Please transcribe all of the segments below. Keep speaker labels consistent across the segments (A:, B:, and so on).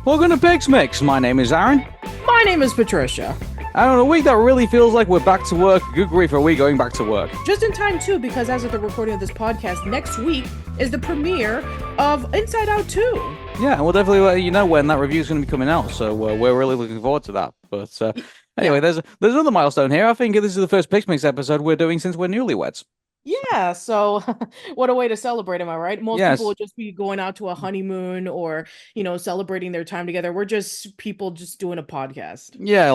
A: Welcome to PixMix. My name is Aaron.
B: My name is Patricia.
A: And on a week that really feels like we're back to work. Good grief, are we going back to work?
B: Just in time, too, because as of the recording of this podcast, next week is the premiere of Inside Out 2.
A: Yeah, and we'll definitely let you know when that review is going to be coming out. So we're really looking forward to that. But anyway, there's another milestone here. I think this is the first PixMix episode we're doing since we're newlyweds.
B: Yeah, so what a way to celebrate, am I right? Most
A: Yes.
B: people would just be going out to a honeymoon or, celebrating their time together. We're just people just doing a podcast.
A: Yeah,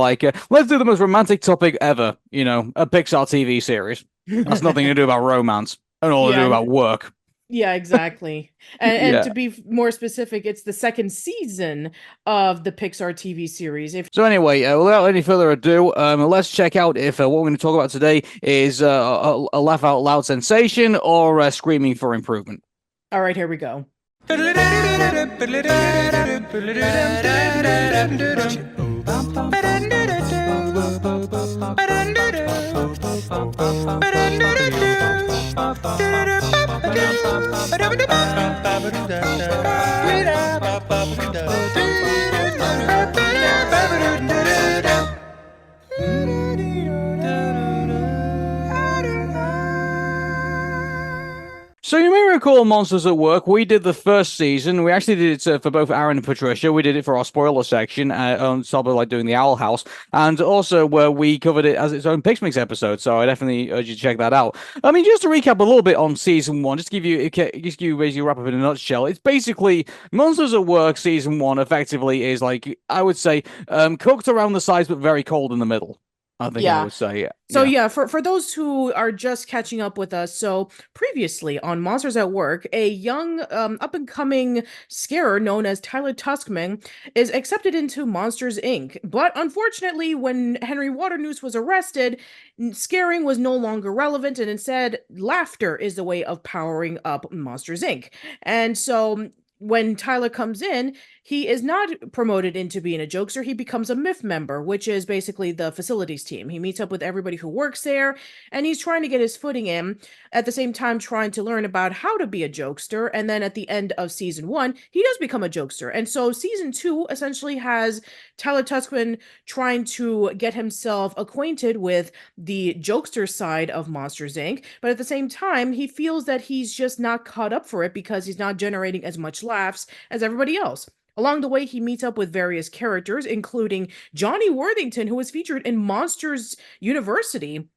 A: let's do the most romantic topic ever, a Pixar TV series. That's nothing to do about romance and all to do about work.
B: Yeah, exactly. And
A: Yeah.
B: to be more specific, it's the second season of the Pixar TV series.
A: So anyway, without any further ado, let's check out if what we're going to talk about today is a laugh out loud sensation or screaming for improvement.
B: All right, here we go.
A: So you may recall Monsters at Work. We did the first season. We actually did it for both Arun and Patricia. We did it for our spoiler section on top of doing the Owl House, and also where we covered it as its own PixMix episode. So I definitely urge you to check that out. I mean, just to recap a little bit on season one, just to give you basically wrap up in a nutshell. It's basically Monsters at Work season one. Effectively, is I would say cooked around the sides but very cold in the middle. I think I would say.
B: So for those who are just catching up with us, so previously on Monsters at Work, a young up-and-coming scarer known as Tylor Tuskmon is accepted into Monsters, Inc. But unfortunately, when Henry Waternoose was arrested, scaring was no longer relevant, and instead, laughter is the way of powering up Monsters, Inc. And so when Tylor comes in, he is not promoted into being a jokester. He becomes a MIF member, which is basically the facilities team. He meets up with everybody who works there, and he's trying to get his footing in, at the same time trying to learn about how to be a jokester. And then at the end of season one, he does become a jokester. And so season two essentially has Tylor Tuskmon trying to get himself acquainted with the jokester side of Monsters, Inc. But at the same time, he feels that he's just not caught up for it because he's not generating as much laughs as everybody else. Along the way, he meets up with various characters, including Johnny Worthington, who was featured in Monsters University,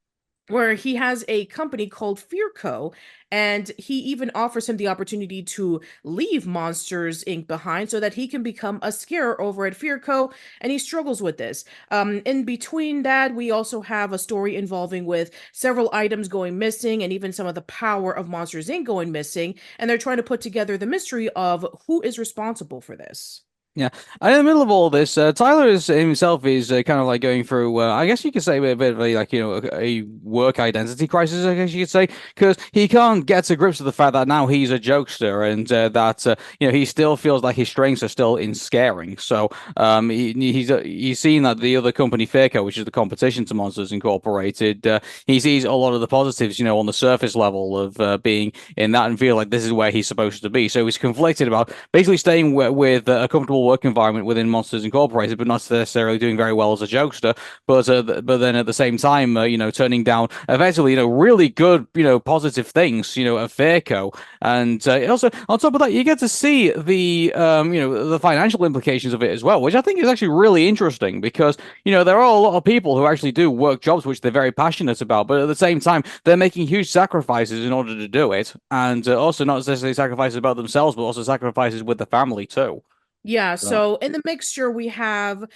B: where he has a company called Fear Co., and he even offers him the opportunity to leave Monsters, Inc. behind so that he can become a scarer over at Fear Co., and he struggles with this. In between that, we also have a story involving with several items going missing and even some of the power of Monsters, Inc. going missing, and they're trying to put together the mystery of who is responsible for this.
A: Yeah, and in the middle of all this, Tylor himself is kind of going through, I guess you could say a bit of a work identity crisis, I guess you could say, because he can't get to grips with the fact that now he's a jokester and that he still feels like his strengths are still in scaring. So he's seen that the other company, Fairco, which is the competition to Monsters Incorporated, he sees a lot of the positives, on the surface level of being in that and feel like this is where he's supposed to be. So he's conflicted about basically staying with a comfortable work environment within Monsters Incorporated, but not necessarily doing very well as a jokester. But then at the same time, turning down effectively, really good, positive things, at Fairco, and also on top of that, you get to see the the financial implications of it as well, which I think is actually really interesting because there are a lot of people who actually do work jobs which they're very passionate about, but at the same time, they're making huge sacrifices in order to do it, and also not necessarily sacrifices about themselves, but also sacrifices with the family too.
B: Yeah, so in the mixture, we have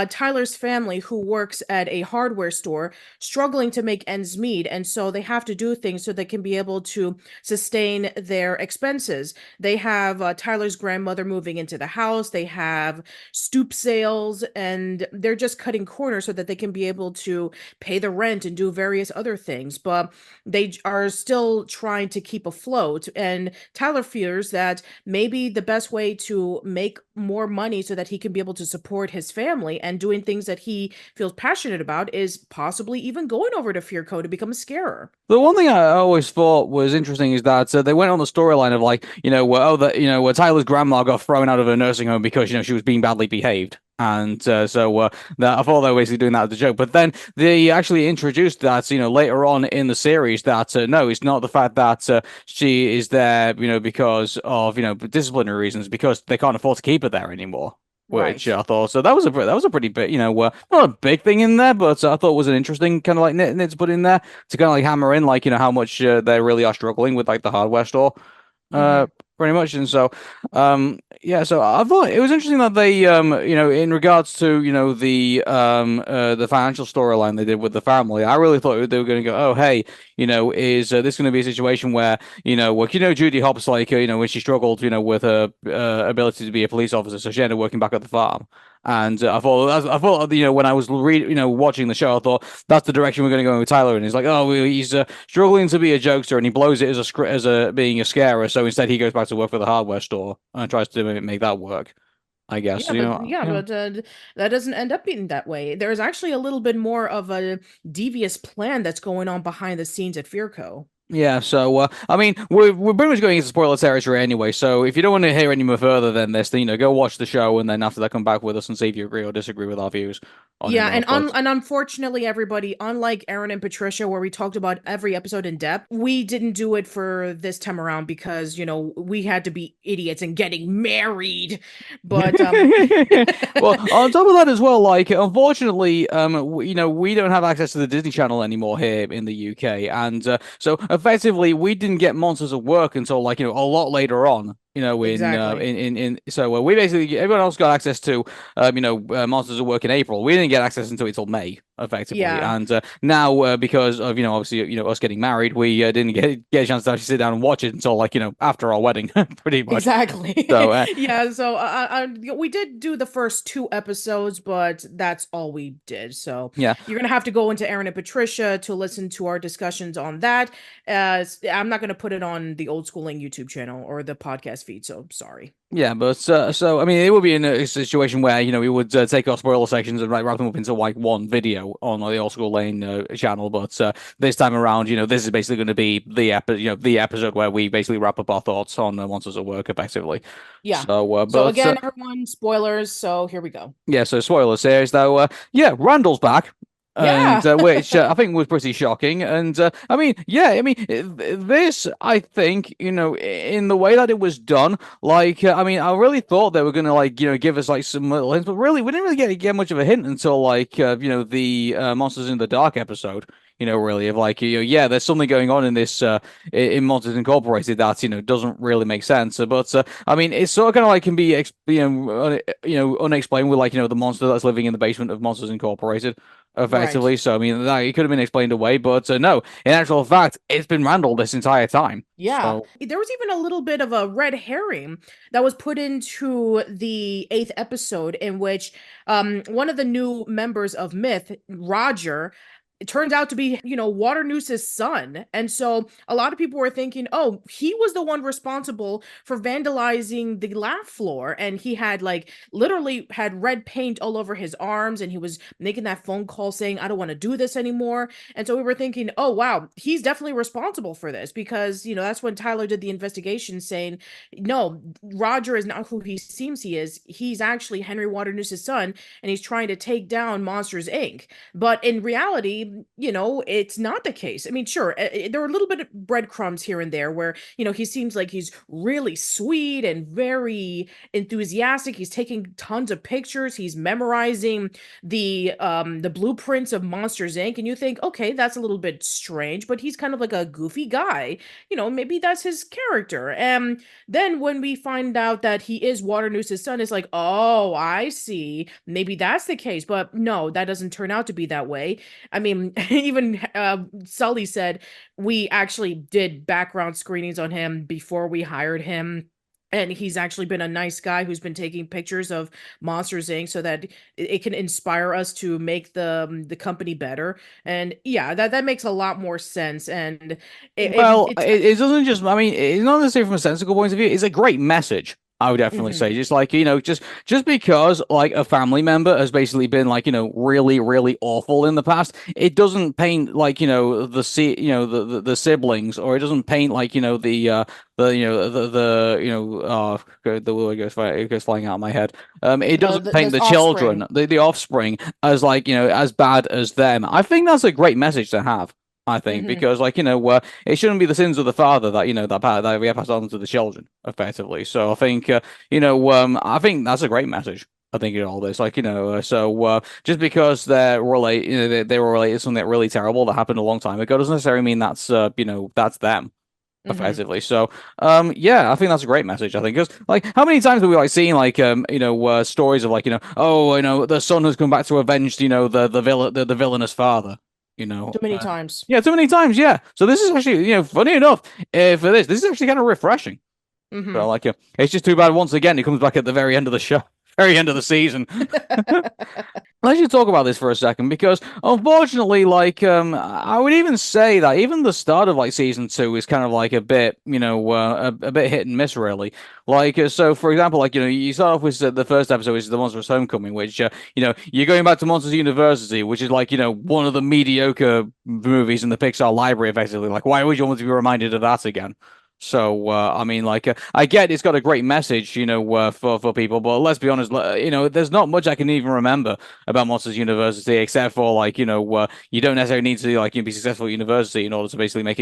B: Tylor's family who works at a hardware store struggling to make ends meet. And so they have to do things so they can be able to sustain their expenses. They have Tylor's grandmother moving into the house. They have stoop sales, and they're just cutting corners so that they can be able to pay the rent and do various other things. But they are still trying to keep afloat. And Tylor fears that maybe the best way to make more money so that he can be able to support his family, and doing things that he feels passionate about is possibly even going over to Fearco to become a scarer.
A: The one thing I always thought was interesting is that they went on the storyline of like, where, oh, that where Tyler's grandma got thrown out of her nursing home because she was being badly behaved, and that I thought they were basically doing that as a joke. But then they actually introduced that later on in the series that no, it's not the fact that she is there because of disciplinary reasons, because they can't afford to keep her there anymore. Which
B: Right.
A: I thought, so that was a pretty big, not a big thing in there, but I thought was an interesting kind of like nit to put in there to kind of like hammer in like how much they really are struggling with like the hardware store, uh,
B: Hmm.
A: pretty much. And so, yeah, so I thought it was interesting that they, in regards to the financial storyline they did with the family, I really thought they were going to go, oh hey, is this going to be a situation where Judy Hopps like when she struggled with her ability to be a police officer, so she ended up working back at the farm. And I thought, when I was watching the show, I thought that's the direction we're going to go with Tyler. And he's like, oh, he's struggling to be a jokester, and he blows it as a being a scarer. So instead, he goes back to work for the hardware store and tries to make that work. I guess
B: Yeah, but yeah,
A: yeah.
B: but that doesn't end up being that way. There's actually a little bit more of a devious plan that's going on behind the scenes at Fearco.
A: Yeah, so I mean, we're pretty much going into spoiler territory anyway. So if you don't want to hear any more further than this, then go watch the show, and then after that, come back with us and see if you agree or disagree with our views on
B: Yeah, and
A: But
B: unfortunately, everybody, unlike Aaron and Patricia, where we talked about every episode in depth, we didn't do it for this time around because, we had to be idiots and getting married. But
A: well, on top of that as well, like unfortunately, we don't have access to the Disney Channel anymore here in the UK, and so effectively we didn't get Monsters at Work until like a lot later on.
B: exactly.
A: So we basically everyone else got access to Monsters at Work in April. We didn't get access until May, effectively,
B: Yeah,
A: and now because of obviously us getting married, we didn't get a chance to actually sit down and watch it until like after our wedding, pretty much.
B: exactly.
A: So
B: Yeah, so we did do the first two episodes, but that's all we did. So
A: yeah.
B: you're gonna have to go into Aaron and Patricia to listen to our discussions on that. I'm not gonna put it on the Old Schooling YouTube channel or the podcast feed, so sorry.
A: Yeah, but so I mean, it would be in a situation where we would take our spoiler sections and wrap them up into like one video on the Old School Lane channel. But this time around, this is basically going to be the episode where we basically wrap up our thoughts on Monsters at Work effectively.
B: Yeah.
A: So,
B: So again, everyone, spoilers. So here we go.
A: yeah, so spoiler series though. Yeah, Randall's back. And
B: Yeah.
A: which I think was pretty shocking. And I mean, yeah, I mean, this, I think, in the way that it was done, like, I mean, I really thought they were gonna like, give us like some little hints, but really, we didn't really get much of a hint until like, the Monsters in the Dark episode. Really, of like, yeah, there's something going on in this in Monsters Incorporated that doesn't really make sense. But I mean, it's sort of kind of like can be unexplained with like the monster that's living in the basement of Monsters Incorporated
B: Right.
A: effectively. So I mean, that it could have been explained away, but no, in actual fact, it's been Randall this entire time.
B: Yeah.
A: So
B: There was even a little bit of a red herring that was put into the eighth episode, in which one of the new members of Myth, Roger, it turns out to be, Waternoose's son. And so a lot of people were thinking, oh, he was the one responsible for vandalizing the laugh floor. And he had like literally had red paint all over his arms, and he was making that phone call saying, I don't want to do this anymore. And so we were thinking, oh, wow, he's definitely responsible for this, because, that's when Tyler did the investigation saying, no, Roger is not who he seems he is. He's actually Henry Waternoose's son, and he's trying to take down Monsters Inc. But in reality, it's not the case. I mean, sure, there are a little bit of breadcrumbs here and there where, he seems like he's really sweet and very enthusiastic. He's taking tons of pictures. He's memorizing the blueprints of Monsters Inc. And you think, okay, that's a little bit strange, but he's kind of like a goofy guy. Maybe that's his character. And then when we find out that he is Waternoose's son, it's like, oh, I see. Maybe that's the case. But no, that doesn't turn out to be that way. I mean, even Sully said we actually did background screenings on him before we hired him. And he's actually been a nice guy who's been taking pictures of Monsters Inc. so that it can inspire us to make the company better. And yeah, that makes a lot more sense. And
A: well,
B: it's
A: it doesn't just. I mean, it's not necessarily from a sensical point of view. It's a great message. I would definitely
B: Hmm.
A: say just like, just because like a family member has basically been like, really, really awful in the past, it doesn't paint like, the siblings, or it doesn't paint like, the word it goes flying out of my head. It doesn't paint
B: The
A: the children,
B: offspring.
A: the offspring as like, as bad as them. I think that's a great message to have. I think
B: Hmm.
A: because like it shouldn't be the sins of the father that that we have passed on to the children effectively. So I think I think that's a great message. I think in all this, like just because they're related, they were related to something really terrible that happened a long time ago doesn't necessarily mean that's that's them
B: Hmm.
A: effectively. So yeah, I think that's a great message. I think because like how many times have we like seen like stories of like oh the son has come back to avenge the villainous father, you know.
B: Too many times.
A: Yeah, too many times. Yeah. So this is actually, funny enough, for this is actually kind of refreshing. So
B: Hmm.
A: like, it's just too bad once again he comes back at the very end of the show, very end of the season. Let's just talk about this for a second because unfortunately, like, I would even say that even the start of like season two is kind of like a bit, a bit hit and miss, really. Like, so for example, like, you start off with the first episode, which is the Monsters Homecoming, which, you're going back to Monsters University, which is like, one of the mediocre movies in the Pixar library, effectively. Like, why would you want to be reminded of that again? So, I mean, like, I get it's got a great message, for people, but let's be honest, there's not much I can even remember about Monsters University, except for like you don't necessarily need to like be successful at university in order to basically make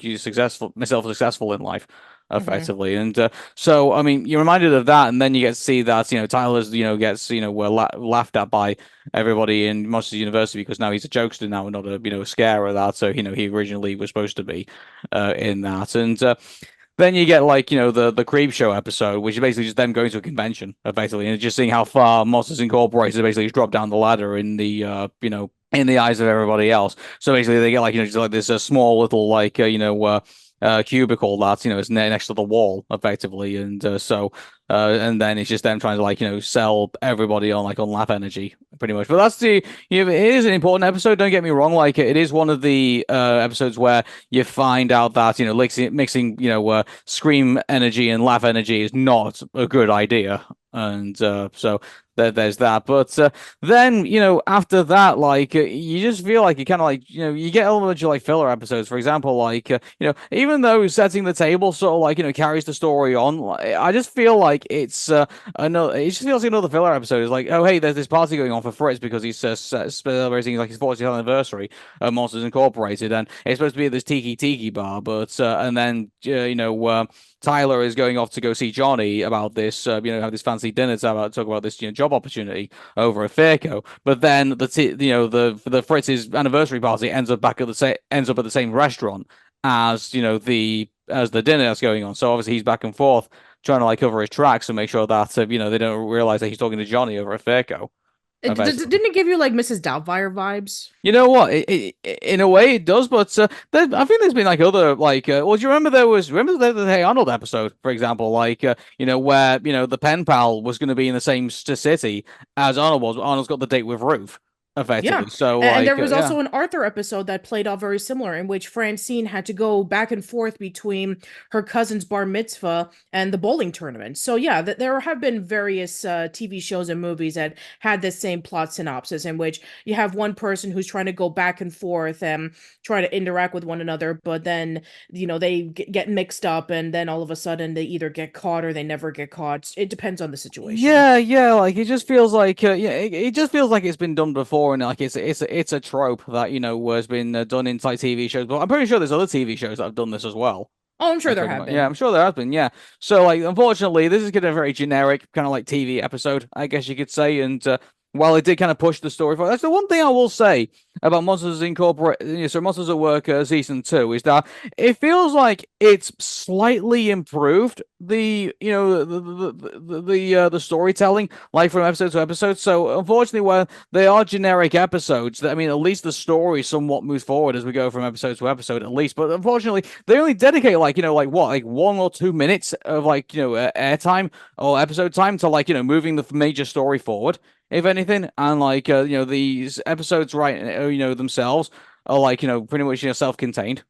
A: you successful, myself successful in life,
B: Hmm.
A: effectively. And so I mean, you're reminded of that, and then you get to see that Tyler's gets laughed at by everybody in Monsters University because now he's a jokester now and not a scarer that so he originally was supposed to be in that and. Then you get like the creep show episode, which is basically just them going to a convention, effectively, and just seeing how far Monsters Incorporated basically just dropped down the ladder in the in the eyes of everybody else. So basically, they get like just like this small little like cubicle that's is next to the wall, effectively, and and then it's just them trying to like sell everybody on like on laugh energy, pretty much. But that's it is an important episode. Don't get me wrong, like it is one of the episodes where you find out that mixing scream energy and laugh energy is not a good idea, and so there's that. But then after that, like you just feel like you kind of like you get a bunch of like filler episodes. For example, like even though setting the table sort of like carries the story on, like, I just feel like it's another. It just feels like another filler episode. It's like, oh hey, there's this party going on for Fritz because he's celebrating like his 40th anniversary of Monsters Incorporated, and it's supposed to be at this tiki bar, but and then Tyler is going off to go see Johnny about this, have this fancy dinner to talk about this, job opportunity over at Fairco. But then the Fritz's anniversary party ends up at the same restaurant as as the dinner that's going on. So obviously he's back and forth trying to like cover his tracks and make sure that they don't realize that he's talking to Johnny over at Fairco.
B: Didn't it give you like Mrs. Doubtfire vibes?
A: You know what? In a way, it does, but I think there's been like other like. Well, do you remember remember the Hey Arnold episode, for example, like where the pen pal was going to be in the same city as Arnold was. But Arnold's got the date with Ruth,
B: Yeah.
A: effectively. So
B: And there
A: like,
B: was
A: yeah.
B: also an Arthur episode that played out very similar, in which Francine had to go back and forth between her cousin's bar mitzvah and the bowling tournament. So, yeah, there have been various TV shows and movies that had the same plot synopsis, in which you have one person who's trying to go back and forth and try to interact with one another, but then, they get mixed up, and then all of a sudden they either get caught or they never get caught. It depends on the situation.
A: Yeah, like it just feels like it just feels like it's been done before, and like it's a trope that has been done in like TV shows. But I'm pretty sure there's other TV shows that have done this as well.
B: Oh, I'm sure
A: Like
B: there
A: talking
B: have
A: about, yeah,
B: been.
A: I'm sure there has been, yeah. So like, unfortunately, this is getting a very generic kind of like TV episode, I guess you could say. And while it did kind of push the story forward, that's the one thing I will say about Monsters Incorporated, so Monsters at Work season two is that it feels like it's slightly improved the storytelling like from episode to episode. So unfortunately, while they are generic episodes, I mean, at least the story somewhat moves forward as we go from episode to episode, at least. But unfortunately, they only dedicate like like what, like 1 or 2 minutes of like airtime or episode time to like moving the major story forward, if anything. And like these episodes, right, themselves are like pretty much self-contained.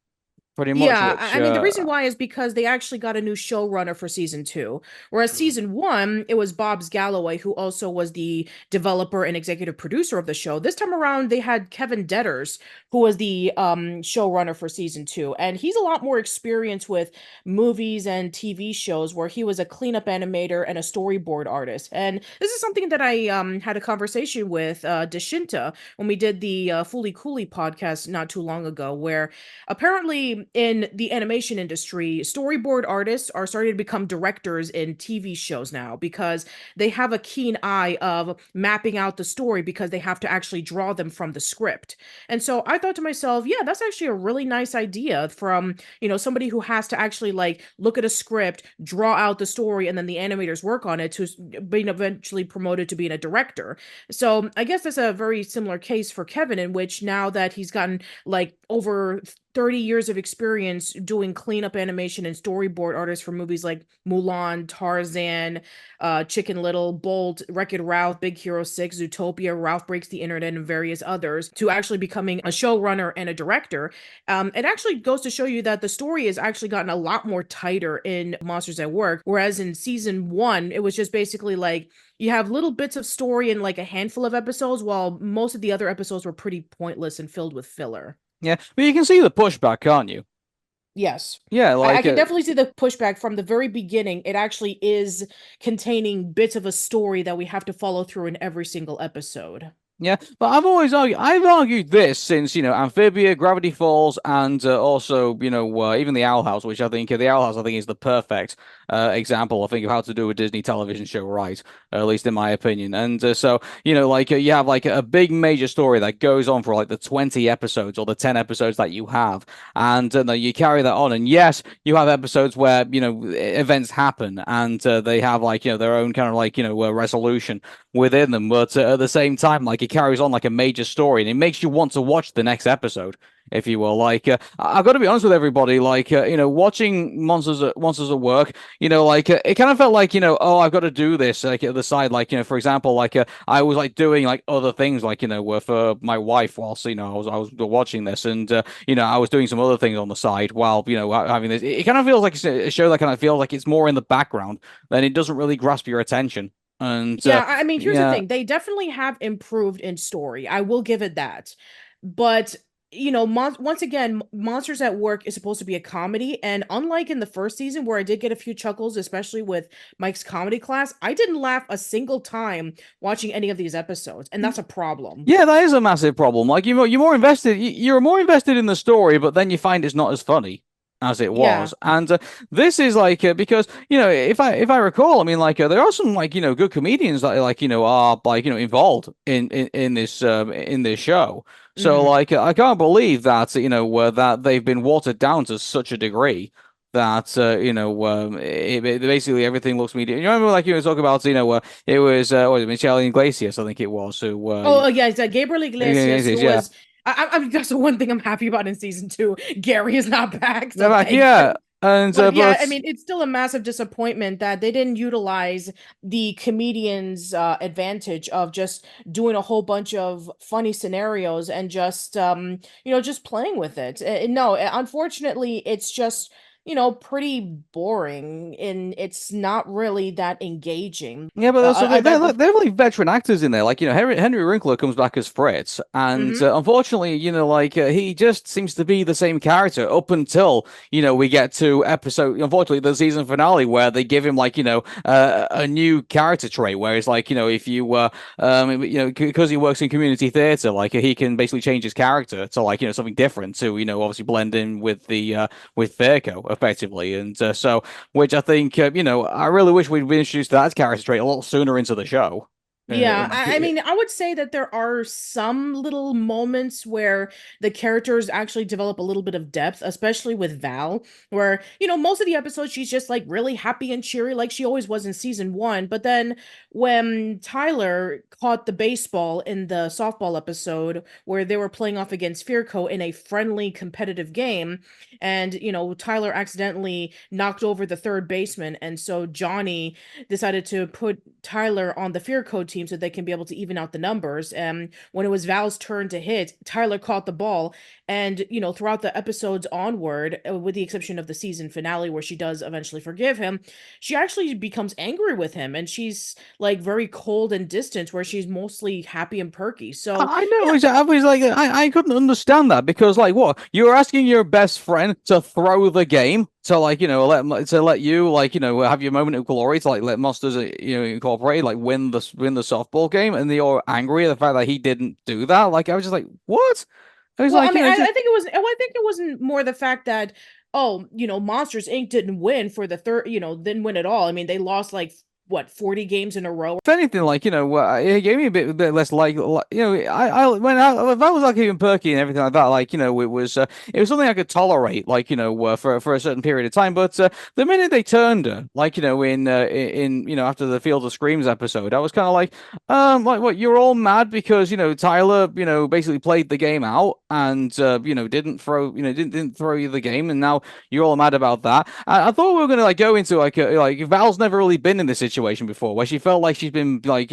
A: pretty much,
B: Yeah,
A: which
B: I mean, the reason why is because they actually got a new showrunner for season two. Whereas season one, it was Bob's Galloway, who also was the developer and executive producer of the show. This time around, they had Kevin Detters, who was the showrunner for season two. And he's a lot more experienced with movies and TV shows, where he was a cleanup animator and a storyboard artist. And this is something that I had a conversation with Deshinta when we did the Fooly Cooly podcast not too long ago, where apparently, in the animation industry, storyboard artists are starting to become directors in TV shows now because they have a keen eye of mapping out the story because they have to actually draw them from the script. And so I thought to myself, yeah, that's actually a really nice idea from, somebody who has to actually like look at a script, draw out the story, and then the animators work on it to being eventually promoted to being a director. So I guess that's a very similar case for Kevin, in which now that he's gotten like over 30 years of experience doing cleanup animation and storyboard artists for movies like Mulan, Tarzan, Chicken Little, Bolt, Wreck-It Ralph, Big Hero 6, Zootopia, Ralph Breaks the Internet, and various others, to actually becoming a showrunner and a director. It actually goes to show you that the story has actually gotten a lot more tighter in Monsters at Work, whereas in season one, it was just basically like you have little bits of story in like a handful of episodes, while most of the other episodes were pretty pointless and filled with filler.
A: yeah, but you can see the pushback, can't you?
B: Yes.
A: Yeah,
B: I
A: like
B: can definitely see the pushback from the very beginning. It actually is containing bits of a story that we have to follow through in every single episode.
A: yeah, but I've argued this since, Amphibia, Gravity Falls, and also, even the Owl House, which I think the Owl House I think is the perfect example, I think, of how to do a Disney television show right, at least in my opinion. And so, like you have like a big major story that goes on for like the 20 episodes or the 10 episodes that you have, and then you carry that on. And yes, you have episodes where events happen and they have like their own kind of like resolution within them, but at the same time, like it carries on like a major story, and it makes you want to watch the next episode, if you will. Like, I've got to be honest with everybody. Like, watching Monsters at Work, like it kind of felt like oh, I've got to do this like at the side. Like, for example, like I was like doing like other things, like for my wife whilst I was watching this, and I was doing some other things on the side while having this. It kind of feels like it's a show that kind of feels like it's more in the background, then it doesn't really grasp your attention. And
B: Yeah, I mean, here's the
A: yeah,
B: thing. They definitely have improved in story. I will give it that. But, once again, Monsters at Work is supposed to be a comedy. And unlike in the first season, where I did get a few chuckles, especially with Mike's comedy class, I didn't laugh a single time watching any of these episodes. And that's a problem.
A: yeah, that is a massive problem. Like you're more invested, you're more invested in the story, but then you find it's not as funny as it
B: Yeah.
A: was. And this is like because if I recall, I mean, like there are some like good comedians that like are like involved in this show. So
B: Hmm.
A: like I can't believe that that they've been watered down to such a degree that basically everything looks media. You remember like you were talking about it was what was it, Michelle Iglesias, I think it was, who
B: Yeah, it's Gabriel Iglesias, who
A: yeah.
B: was. I mean, that's the one thing I'm happy about in season two. Gary is not back,
A: They're
B: so
A: like,
B: thank
A: yeah,
B: you.
A: and
B: But yeah, I
A: but
B: mean, it's still a massive disappointment that they didn't utilize the comedian's advantage of just doing a whole bunch of funny scenarios and just just playing with it. No, unfortunately, it's just pretty boring and it's not really that engaging.
A: yeah, but also
B: I bet
A: they're like veteran actors in there. Like Henry Winkler comes back as Fritz, and
B: Mhm.
A: unfortunately, like he just seems to be the same character up until we get to episode. Unfortunately, the season finale where they give him like a new character trait, where it's like if you because he works in community theater, like he can basically change his character to like something different to obviously blend in with the with Fairco effectively, and so. Which I think, I really wish we'd been introduced to that character trait a little sooner into the show.
B: Yeah, I mean, I would say that there are some little moments where the characters actually develop a little bit of depth, especially with Val, where, most of the episodes she's just like really happy and cheery, like she always was in season one. But then when Tyler caught the baseball in the softball episode where they were playing off against Fearco in a friendly competitive game, and, Tyler accidentally knocked over the third baseman, and so Johnny decided to put Tyler on the Fearco team team so they can be able to even out the numbers. And when it was Val's turn to hit, Tylor caught the ball. And, throughout the episodes onward, with the exception of the season finale where she does eventually forgive him, she actually becomes angry with him. And she's like very cold and distant, where she's mostly happy and perky. So,
A: I know.
B: yeah,
A: I was like, I couldn't understand that because, like, what you were asking your best friend to throw the game to, like, let you, like, have your moment of glory to, like, let Monsters, Incorporated, like, win the softball game, and you're angry at the fact that he didn't do that. Like, I was just like, what? I was
B: well,
A: like,
B: I mean, I,
A: just
B: I think it was. Well, I think it wasn't more the fact that, oh, Monsters Inc. didn't win for the third, didn't win at all. I mean, they lost like what, 40 games in a row.
A: if anything, like, it gave me a bit less like if I was like even perky and everything like that, like, it was something I could tolerate, like, for a certain period of time. But the minute they turned her, like, after the Field of Screams episode, I was kind of like what, you're all mad because Tyler, basically played the game out and didn't throw you the game, and now you're all mad about that. I thought we were gonna like go into like Val's never really been in this situation before where she felt like she's been like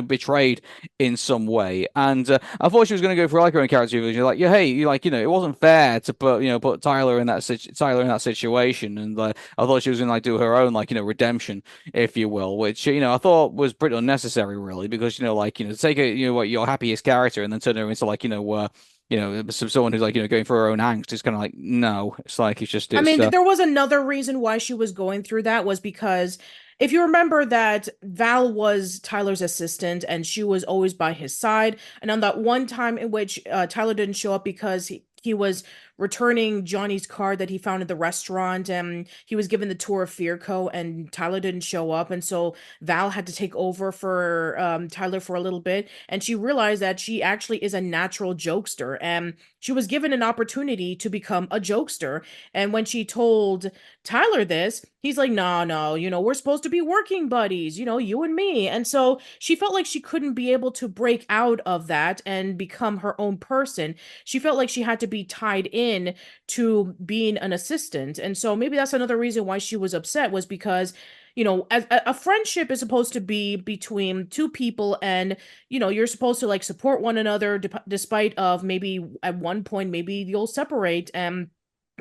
A: betrayed in some way, and I thought she was gonna go for like her own character evolution, like, yeah, hey, it wasn't fair to put Tyler in that situation, and I thought she was gonna like do her own like redemption, if you will, which I thought was pretty unnecessary, really, because to take a what your happiest character and then turn her into like someone who's like going for her own angst is kind of like, no, it's like
B: I mean,
A: it's
B: there was another reason why she was going through that, was because if you remember that Val was Tyler's assistant and she was always by his side. And on that one time in which Tyler didn't show up because he was returning Johnny's card that he found at the restaurant, and he was given the tour of Fearco, and Tyler didn't show up. And so Val had to take over for Tyler for a little bit. And she realized that she actually is a natural jokester. And she was given an opportunity to become a jokester. And when she told Tyler this, he's like, no, no, we're supposed to be working buddies, you and me. And so she felt like she couldn't be able to break out of that and become her own person. She felt like she had to be tied in to being an assistant. And so maybe that's another reason why she was upset, was because as a friendship is supposed to be between two people, and you're supposed to like support one another despite of maybe at one point maybe you'll separate and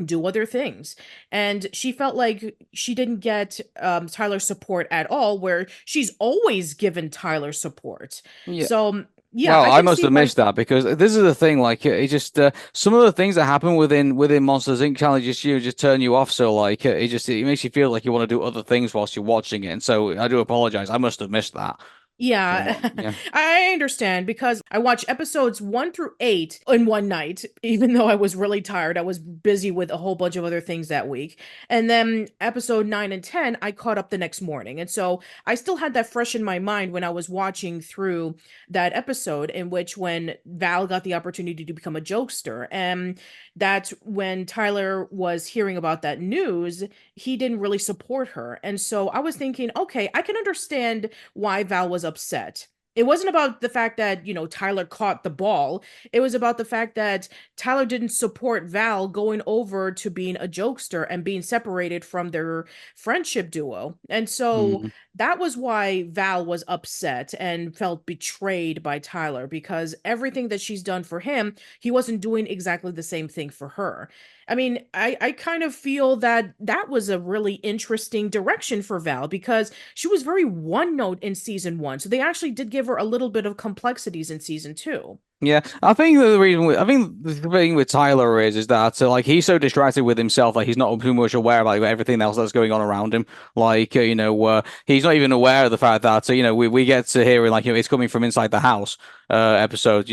B: do other things. And she felt like she didn't get Tyler's support at all, where she's always given Tyler support.
A: yeah.
B: So yeah,
A: Well,
B: I
A: I
B: can
A: must
B: see
A: have
B: why.
A: missed that because this is the thing. Like, it just some of the things that happen within Monsters Inc. challenge just turn you off. So like, it makes you feel like you want to do other things whilst you're watching it. And so I do apologize. I must have missed that.
B: Yeah,
A: So yeah.
B: I understand, because I watched episodes 1 through 8 in one night, even though I was really tired. I was busy with a whole bunch of other things that week. And then episode 9 and 10, I caught up the next morning. And so I still had that fresh in my mind when I was watching through that episode, in which when Val got the opportunity to become a jokester. And that's when Tyler was hearing about that news, he didn't really support her. And so I was thinking, okay, I can understand why Val was upset. It wasn't about the fact that, Tyler caught the ball. It was about the fact that Tyler didn't support Val going over to being a jokester and being separated from their friendship duo. And so
A: Mm.
B: that was why Val was upset and felt betrayed by Tyler, because everything that she's done for him, he wasn't doing exactly the same thing for her. I mean, I kind of feel that that was a really interesting direction for Val, because she was very one note in season one. So they actually did give her a little bit of complexities in season two.
A: Yeah, I think the thing with Tyler is that like he's so distracted with himself, like he's not too much aware of like everything else that's going on around him. Like he's not even aware of the fact that we get to hear like it's coming from inside the house episode.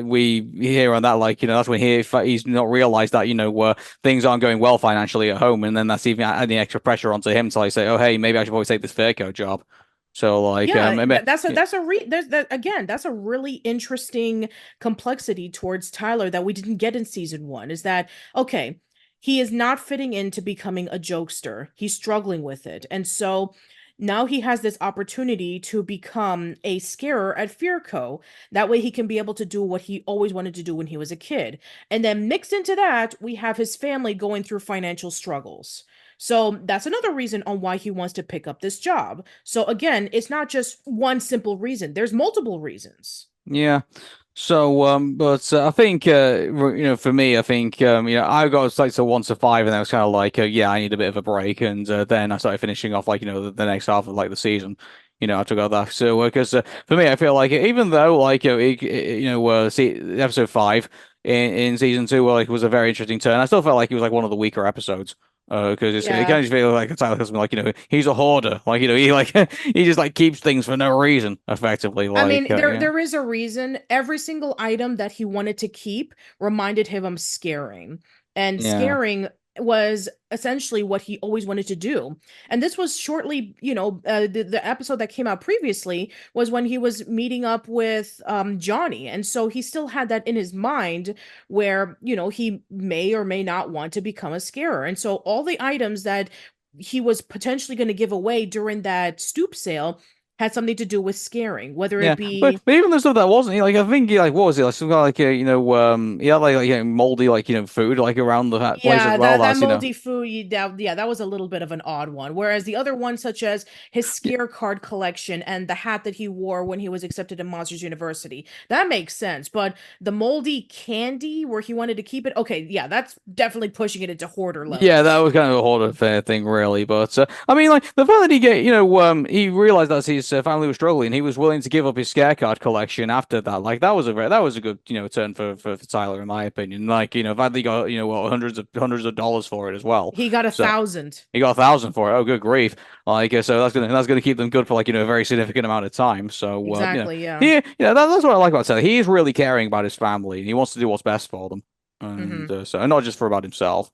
A: We hear on that like that's when he's not realized that things aren't going well financially at home, and then that's even adding extra pressure onto him to like say, oh hey, maybe I should probably take this Fairco job. So like
B: Yeah,
A: maybe, yeah.
B: there's that again, that's a really interesting complexity towards Tyler that we didn't get in season one, is that okay, he is not fitting into becoming a jokester. He's struggling with it. And so now he has this opportunity to become a scarer at Fearco. That way he can be able to do what he always wanted to do when he was a kid. And then mixed into that, we have his family going through financial struggles. So that's another reason on why he wants to pick up this job. So again, it's not just one simple reason. There's multiple reasons.
A: Yeah. So, but I think, for me, I think, I got like to 1 to 5, and I was kind of like, yeah, I need a bit of a break, and then I started finishing off like, the next half of like the season, after I got that. So, because for me, I feel like even though like, see episode 5 in season 2, well, like, was a very interesting turn, I still felt like it was like one of the weaker episodes. Because it
B: Yeah.
A: kind of just feels like Tyler Tuskmon, like, he's a hoarder, like, he like he just like keeps things for no reason, effectively,
B: I
A: like,
B: mean, there
A: yeah.
B: there is a reason. Every single item that he wanted to keep reminded him of scaring. And
A: Yeah.
B: scaring was essentially what he always wanted to do. And this was shortly, the episode that came out previously was when he was meeting up with Johnny. And so he still had that in his mind where, he may or may not want to become a scarer. And so all the items that he was potentially going to give away during that stoop sale had something to do with scaring, whether it
A: Yeah, but
B: be,
A: but even the stuff that wasn't, I think he like what was it like some kind of like he had like moldy like food like around the place as
B: yeah,
A: well.
B: that
A: That's
B: moldy food, that was a little bit of an odd one. Whereas the other ones, such as his
A: yeah,
B: scare card collection and the hat that he wore when he was accepted in Monsters University, that makes sense. But the moldy candy where he wanted to keep it, okay, yeah, that's definitely pushing it into hoarder
A: yeah, that
B: levels.
A: was kind of a whole fair thing really. But I mean like the fact that he realized that his family was struggling, he was willing to give up his scare card collection after that. Like that was a good turn for Tyler in my opinion. Like the fact that he got what, hundreds of dollars for it as well.
B: He got a
A: So.
B: thousand.
A: He got 1,000 for it. Oh, good grief! Like, so that's gonna keep them good for like a very significant amount of time. So,
B: Exactly, yeah.
A: that's what I like about Taylor. He is really caring about his family, and he wants to do what's best for them, and
B: Hmm.
A: and not just for about himself.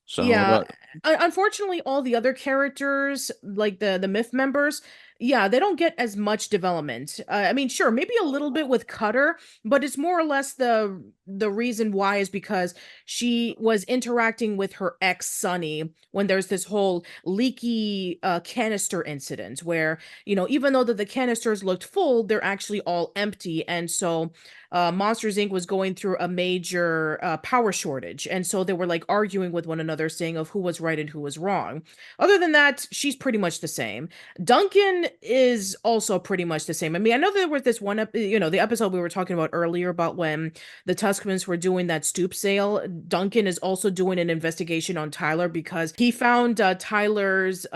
A: So,
B: Yeah, unfortunately, all the other characters, like the myth members, yeah, they don't get as much development. I mean, sure, maybe a little bit with Cutter, but it's more or less the reason why is because she was interacting with her ex Sonny when there's this whole leaky canister incident where even though the canisters looked full, they're actually all empty, and so Monsters Inc. was going through a major power shortage. And so they were like arguing with one another, saying of who was right and who was wrong. Other than that, she's pretty much the same. Duncan is also pretty much the same. I mean, I know there was this one, the episode we were talking about earlier about when the Tuskmans were doing that stoop sale. Duncan is also doing an investigation on Tyler because he found Tyler's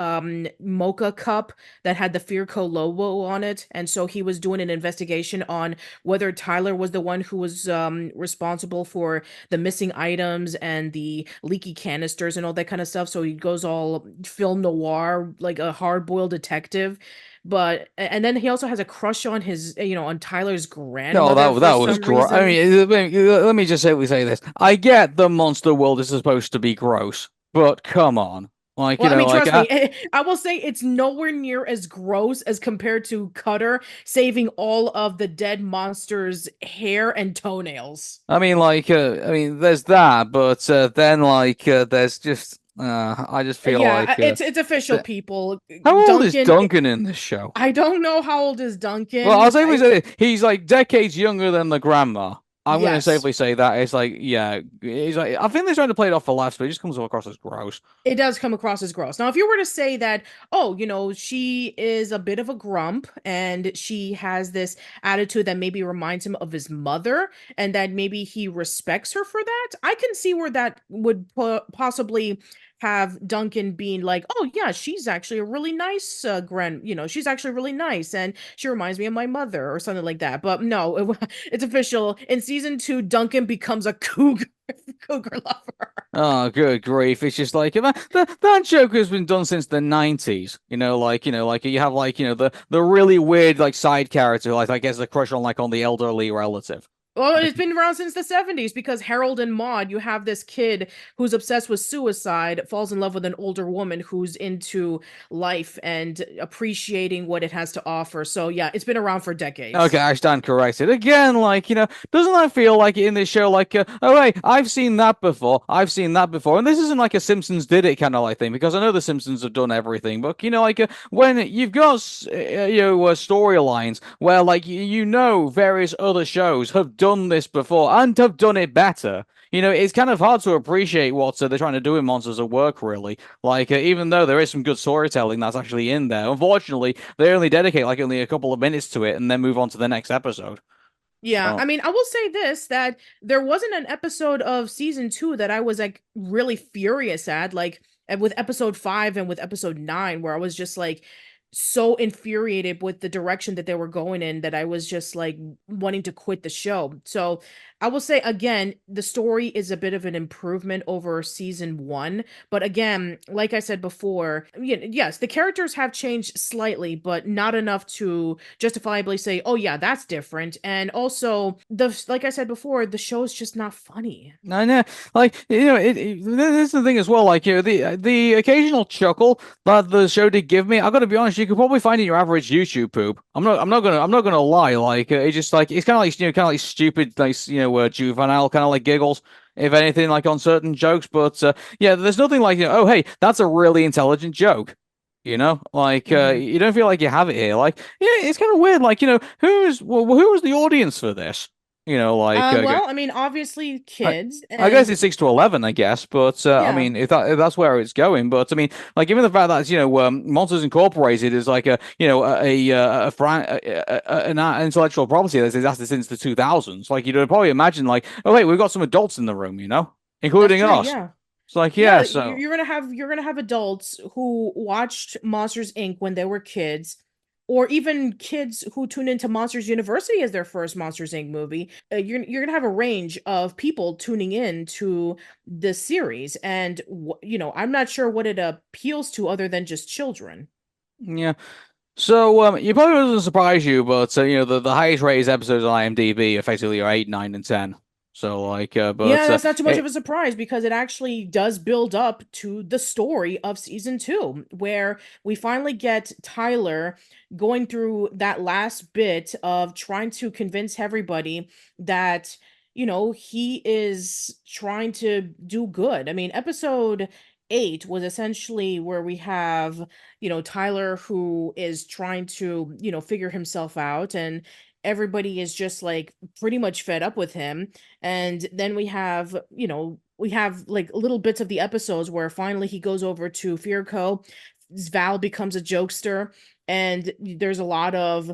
B: mocha cup that had the Fearco logo on it. And so he was doing an investigation on whether Tyler was the one who was responsible for the missing items and the leaky canisters and all that kind of stuff. So he goes all film noir, like a hard-boiled detective. But and then he also has a crush on his, on Tyler's
A: no,
B: grandmother
A: that
B: for
A: that was
B: some
A: gross. I
B: reason.
A: mean, let me just say this. I get the monster world is supposed to be gross, but come on, like
B: Well, I mean,
A: like
B: trust me, I will say it's nowhere near as gross as compared to Cutter saving all of the dead monster's hair and toenails.
A: I mean, there's that, but then there's just I just feel
B: Yeah,
A: like
B: it's official, people.
A: how old is
B: Duncan,
A: Duncan in this show?
B: I don't know how old is
A: Well, I'll
B: Duncan.
A: safely say he's like decades younger than the grandma. I'm going to
B: Yes,
A: safely say that it's like, yeah, he's like, I think they're trying to play it off for laughs, but it just comes across as gross.
B: it does come across as gross. Now, if you were to say that, oh, she is a bit of a grump and she has this attitude that maybe reminds him of his mother and that maybe he respects her for that, I can see where that would possibly have Duncan being like, oh, yeah, she's actually a really nice she's actually really nice and she reminds me of my mother or something like that. But no, it's official. In season 2, Duncan becomes a cougar lover.
A: Oh, good grief. It's just like that joke has been done since the 90s. Like you have like, the really weird like side character, like I guess the crush on like on the elderly relative.
B: Well, it's been around since the 70s because Harold and Maude, you have this kid who's obsessed with suicide, falls in love with an older woman who's into life and appreciating what it has to offer. So, yeah, it's been around for decades.
A: Okay, I stand corrected. Again, like, doesn't that feel like in this show, like, oh, hey, I've seen that before. I've seen that before. And this isn't like a Simpsons did it kind of like thing, because I know the Simpsons have done everything. But, like, when you've got, storylines where, like, various other shows have done this before and have done it better. it's kind of hard to appreciate what they're trying to do in Monsters at Work, really. Like, even though there is some good storytelling that's actually in there, unfortunately, they only dedicate like only a couple of minutes to it and then move on to the next episode.
B: Yeah, I
A: So.
B: mean, I will say this that there wasn't an episode of season 2 that I was like really furious at, like with episode 5 and with episode 9, where I was just like so infuriated with the direction that they were going in that I was just like wanting to quit the show. So I will say again, the story is a bit of an improvement over season 1. But again, like I said before, yes, the characters have changed slightly, but not enough to justifiably say, "Oh yeah, that's different." And also, like I said before, the show is just not funny.
A: I know, like this is the thing as well. Like the occasional chuckle that the show did give me. I got to be honest, you could probably find it in your average YouTube poop. I'm not gonna lie. Like it's just like it's kind of like kind of like stupid, like juvenile kind of like giggles, if anything, like on certain jokes. But yeah, there's nothing like oh hey, that's a really intelligent joke. Like
B: Mhm.
A: you don't feel like you have it here. Like yeah, it's kind of weird. Like who was the audience for this? Like
B: Well, I mean, obviously
A: I,
B: kids
A: I guess
B: and
A: it's 6 to 11, I guess, but I
B: yeah.
A: mean, if that's where it's going, but I mean, like, given the fact that Monsters Incorporated is like an intellectual property that's existed since the 2000s, like you'd probably imagine, like, oh wait, we've got some adults in the room,
B: That's
A: including
B: true,
A: us.
B: yeah.
A: It's like,
B: Yeah,
A: yeah, so
B: you're gonna have adults who watched Monsters Inc. when they were kids, or even kids who tune into Monsters University as their first Monsters Inc. movie. You're gonna have a range of people tuning in to the series, and I'm not sure what it appeals to other than just children.
A: yeah. So you probably doesn't surprise you, but the highest rated episodes on IMDb effectively are 8, 9, and 10. So like,
B: Yeah,
A: but
B: that's not too much of
A: it,
B: a surprise because it actually does build up to the story of season 2, where we finally get Tyler going through that last bit of trying to convince everybody that, he is trying to do good. I mean, episode 8 was essentially where we have, Tyler who is trying to, figure himself out, and everybody is just like pretty much fed up with him. And then we have like little bits of the episodes where finally he goes over to Fearco. Val becomes a jokester, and there's a lot of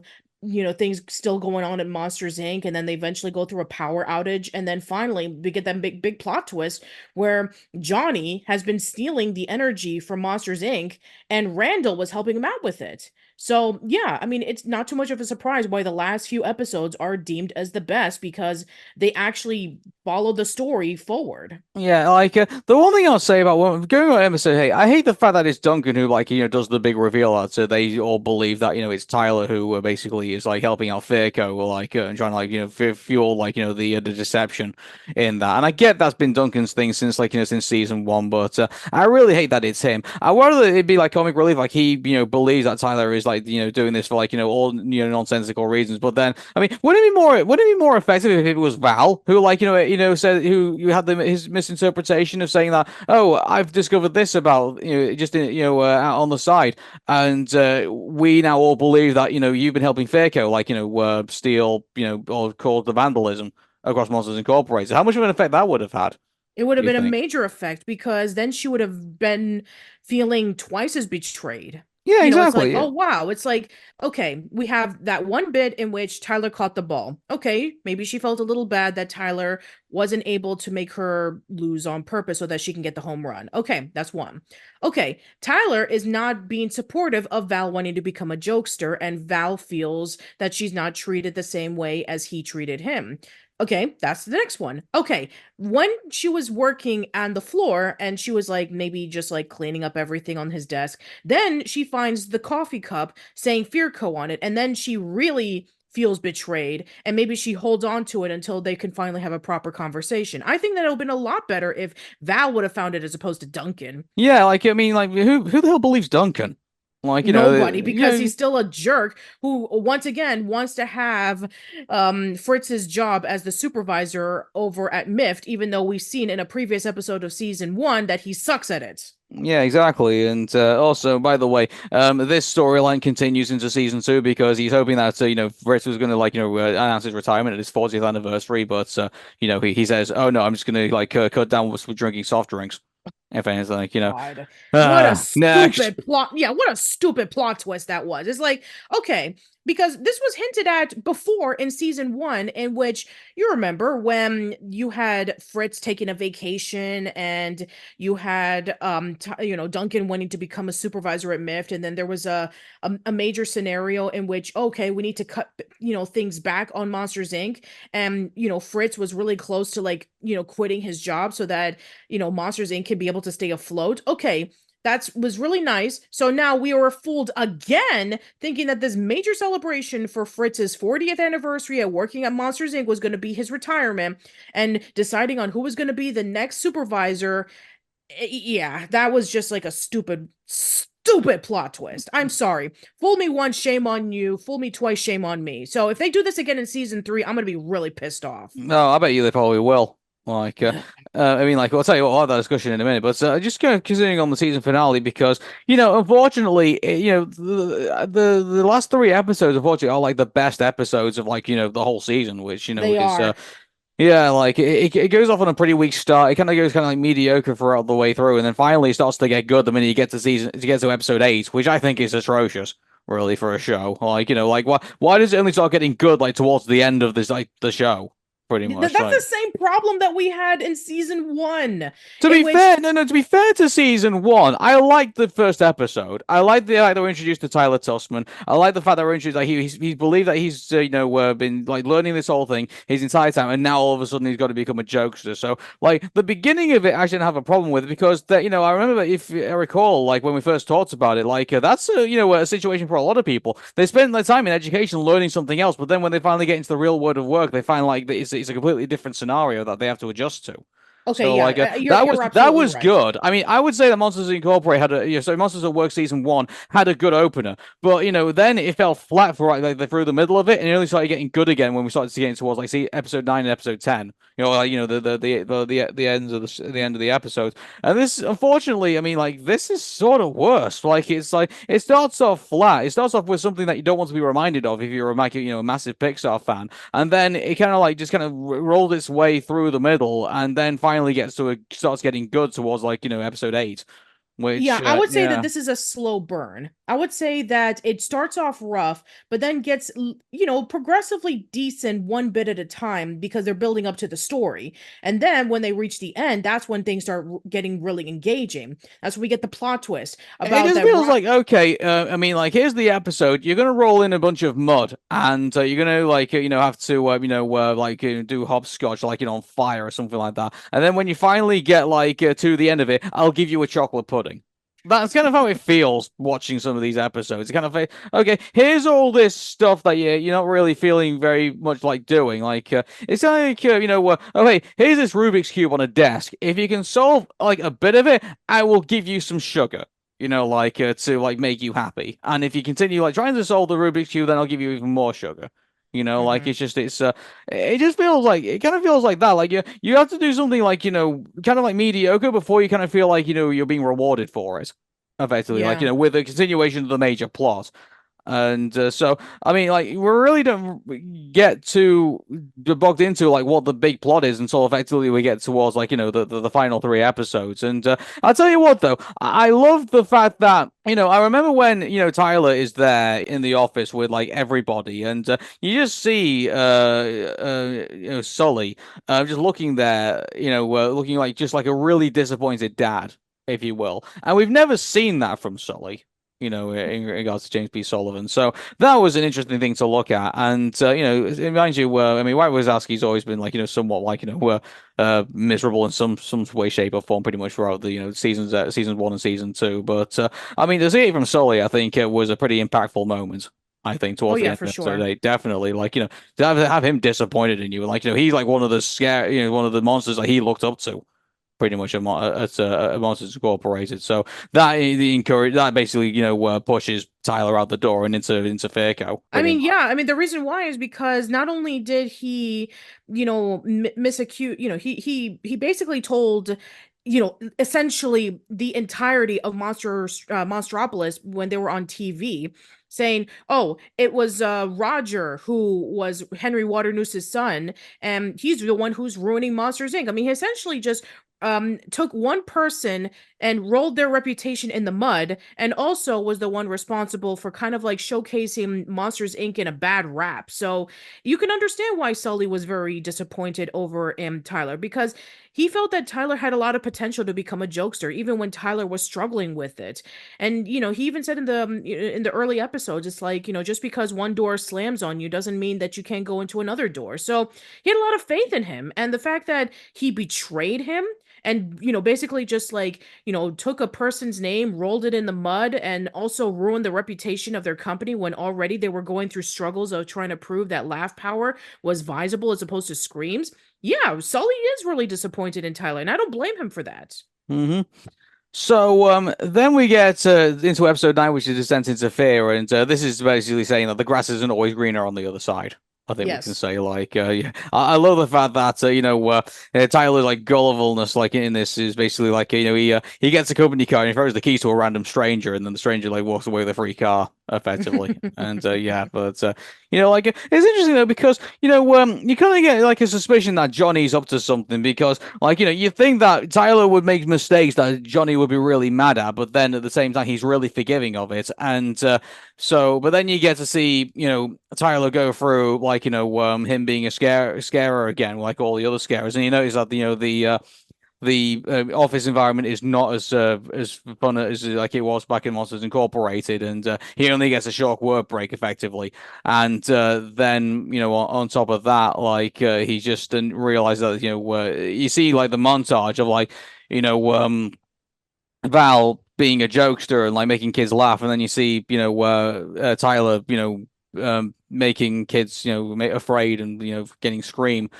B: things still going on at Monsters Inc. And then they eventually go through a power outage, and then finally we get that big plot twist where Johnny has been stealing the energy from Monsters Inc. and Randall was helping him out with it. So yeah, I mean, it's not too much of a surprise why the last few episodes are deemed as the best, because they actually follow the story forward.
A: Yeah, like the one thing I'll say about going on episode, hey, I hate the fact that it's Duncan who like does the big reveal that so they all believe that it's Tyler who basically is like helping out Fairco or like and trying to like fuel like the deception in that. And I get that's been Duncan's thing since like since season 1, but I really hate that it's him. I would rather it be like comic relief, like he believes that Tyler is like doing this for like all nonsensical reasons. But then I mean, wouldn't it be more effective if it was Val who like said who you had his misinterpretation of saying that, oh, I've discovered this about just out on the side, and we now all believe that you've been helping Fairco like steal or cause the vandalism across Monsters Incorporated. How much of an effect that would have had,
B: It would
A: do
B: have
A: you
B: been a
A: think?
B: major effect because then she would have been feeling twice as betrayed.
A: Yeah,
B: It's like,
A: exactly.
B: oh
A: Yeah.
B: wow, it's like, okay, we have that one bit in which Tyler caught the ball. Okay, maybe she felt a little bad that Tyler wasn't able to make her lose on purpose so that she can get the home run. Okay, that's one. Okay, Tyler is not being supportive of Val wanting to become a jokester, and Val feels that she's not treated the same way as he treated him. Okay, that's the next one. Okay, when she was working on the floor and she was like maybe just like cleaning up everything on his desk, then she finds the coffee cup saying Fearco on it, and then she really feels betrayed, and maybe she holds on to it until they can finally have a proper conversation. I think that it would have been a lot better if Val would have found it as opposed to Duncan.
A: Yeah, like I mean, like who the hell believes Duncan? Like
B: Nobody, because he's still a jerk who once again wants to have Fritz's job as the supervisor over at Mift, even though we've seen in a previous episode of season 1 that he sucks at it.
A: Yeah, exactly. And also, by the way, this storyline continues into season two because he's hoping that Fritz was going to announce his retirement at his 40th anniversary, but he says, "Oh no, I'm just going to cut down with drinking soft drinks." If anything,
B: God, what a
A: next.
B: stupid plot. Yeah, what a stupid plot twist that was. It's like, okay, because this was hinted at before in season one, in which you remember when you had Fritz taking a vacation and you had Duncan wanting to become a supervisor at Mift, and then there was a major scenario in which, okay, we need to cut things back on Monsters Inc. And Fritz was really close to quitting his job so that Monsters Inc. can be able to stay afloat. Okay, that was really nice. So now we were fooled again, thinking that this major celebration for Fritz's 40th anniversary at working at Monsters Inc. was going to be his retirement, and deciding on who was going to be the next supervisor. Yeah, that was just like a stupid plot twist. I'm sorry. Fool me once, shame on you. Fool me twice, shame on me. So if they do this again in season three, I'm going to be really pissed off.
A: No, I bet you they probably will. Like, I mean, like, I'll tell you what, I'll have that discussion in a minute, but just kind of continuing on the season finale because, unfortunately, the last three episodes, unfortunately, are like the best episodes of the whole season, which,
B: They
A: is,
B: are.
A: yeah, like it goes off on a pretty weak start. It kind of goes kind of like mediocre throughout the way through, and then finally it starts to get good the minute you get to episode eight, which I think is atrocious, really, for a show. Like, like why does it only start getting good like towards the end of this the show, pretty
B: That's
A: much, like.
B: the same problem that we had in season one,
A: To
B: in
A: be
B: which
A: fair, no, no. To be fair to season one, I liked the first episode. I liked the fact that we're introduced to Tylor Tuskmon. I like the fact that we're introduced like he believed that he's been like learning this whole thing his entire time, and now all of a sudden he's got to become a jokester. So like the beginning of it, I didn't have a problem with it because that I remember if I recall like when we first talked about it, like that's a situation for a lot of people. They spend their time in education learning something else, but then when they finally get into the real world of work, they find like that it's a completely different scenario that they have to adjust to.
B: okay,
A: So like
B: yeah,
A: that was
B: you're
A: that
B: absolutely
A: was
B: right.
A: good. I mean, I would say that Monsters Incorporated had a so Monsters at Work season one had a good opener, but then it fell flat for like through the middle of it, and it only started getting good again when we started getting towards like see episode nine and episode 10. The ends of the end of the episode. And this, unfortunately, I mean, like this is sort of worse. Like it's like it starts off flat. It starts off with something that you don't want to be reminded of if you're a massive Pixar fan, and then it kind of like just kind of rolled its way through the middle, and then finally starts getting good towards episode eight,
B: Yeah,
A: which
B: I would say that
A: yeah.
B: this is a slow burn. I would say that it starts off rough, but then gets, progressively decent one bit at a time because they're building up to the story. And then when they reach the end, that's when things start getting really engaging. That's when we get the plot twist
A: It
B: about
A: just
B: that.
A: feels like okay. I mean, like here's the episode. You're gonna roll in a bunch of mud, and you're gonna have to do hopscotch on fire or something like that. And then when you finally get to the end of it, I'll give you a chocolate pudding. That's kind of how it feels watching some of these episodes. It's kind of like, okay, here's all this stuff that you're not really feeling very much like doing. Like it's kind of like oh hey, here's this Rubik's cube on a desk. If you can solve like a bit of it, I will give you some sugar to make you happy. And if you continue trying to solve the Rubik's cube, then I'll give you even more sugar.
B: Mhm.
A: It just feels like it kind of feels like that. Like you have to do something kind of like mediocre before you kind of feel like you're being rewarded for it. Effectively,
B: Yeah.
A: with a continuation of the major plot. And so, I mean, like, we really don't get too bogged into like what the big plot is until effectively we get towards the final three episodes. And I'll tell you what, though, I love the fact that I remember when Tyler is there in the office with like everybody, and you just see Sully just looking there, looking like just like a really disappointed dad, if you will, and we've never seen that from Sully in regards to James B. Sullivan. So that was an interesting thing to look at. And, it reminds you, I mean, White Wazowski's always been somewhat miserable in some way, shape, or form pretty much throughout the, seasons one and season two. But, I mean, to see it from Sully, I think it was a pretty impactful moment. I think
B: Oh
A: towards the
B: yeah,
A: end
B: for
A: of episode
B: sure.
A: eight, definitely, to have him disappointed in you, he's like one of the scare, one of the monsters that he looked up to pretty much at Monsters Incorporated. So that basically pushes Tyler out the door and into Fairco
B: I
A: pretty
B: mean,
A: much.
B: yeah, I mean the reason why is because not only did he, misacute, he basically told essentially the entirety of Monstropolis when they were on TV, saying, "Oh, it was Roger who was Henry Waternoose's son, and he's the one who's ruining Monsters Inc." I mean, he essentially just took one person and rolled their reputation in the mud, and also was the one responsible for kind of like showcasing Monsters Inc. in a bad rap. So you can understand why Sully was very disappointed over Tylor, because he felt that Tylor had a lot of potential to become a jokester, even when Tylor was struggling with it. And he even said in the early episodes, it's like, just because one door slams on you doesn't mean that you can't go into another door. So he had a lot of faith in him, and the fact that he betrayed him and basically just like took a person's name, rolled it in the mud, and also ruined the reputation of their company when already they were going through struggles of trying to prove that laugh power was visible as opposed to screams. Yeah, Sully is really disappointed in Tyler, and I don't blame him for that.
A: Hmm. So then we get into episode 9, which is Descent into Fear, and this is basically saying that the grass isn't always greener on the other side. I think we can
B: Yes.
A: say like yeah. I love the fact that Tyler's like gullibility like in this is basically like he gets a company car and he throws the keys to a random stranger and then the stranger like walks away with a free car effectively and yeah but like it's interesting though because you kind of get like a suspicion that Johnny's up to something because like you think that Tyler would make mistakes that Johnny would be really mad at but then at the same time he's really forgiving of it and but then you get to see, Tyler go through like, him being a scarer again, like all the other scarers, and you notice that the office environment is not as fun as like it was back in Monsters Incorporated, and he only gets a short work break effectively, and then on top of that, like he just didn't realize that you see like the montage of like you know Val being a jokester and like making kids laugh, and then you see, Tyler, making kids, afraid and getting scream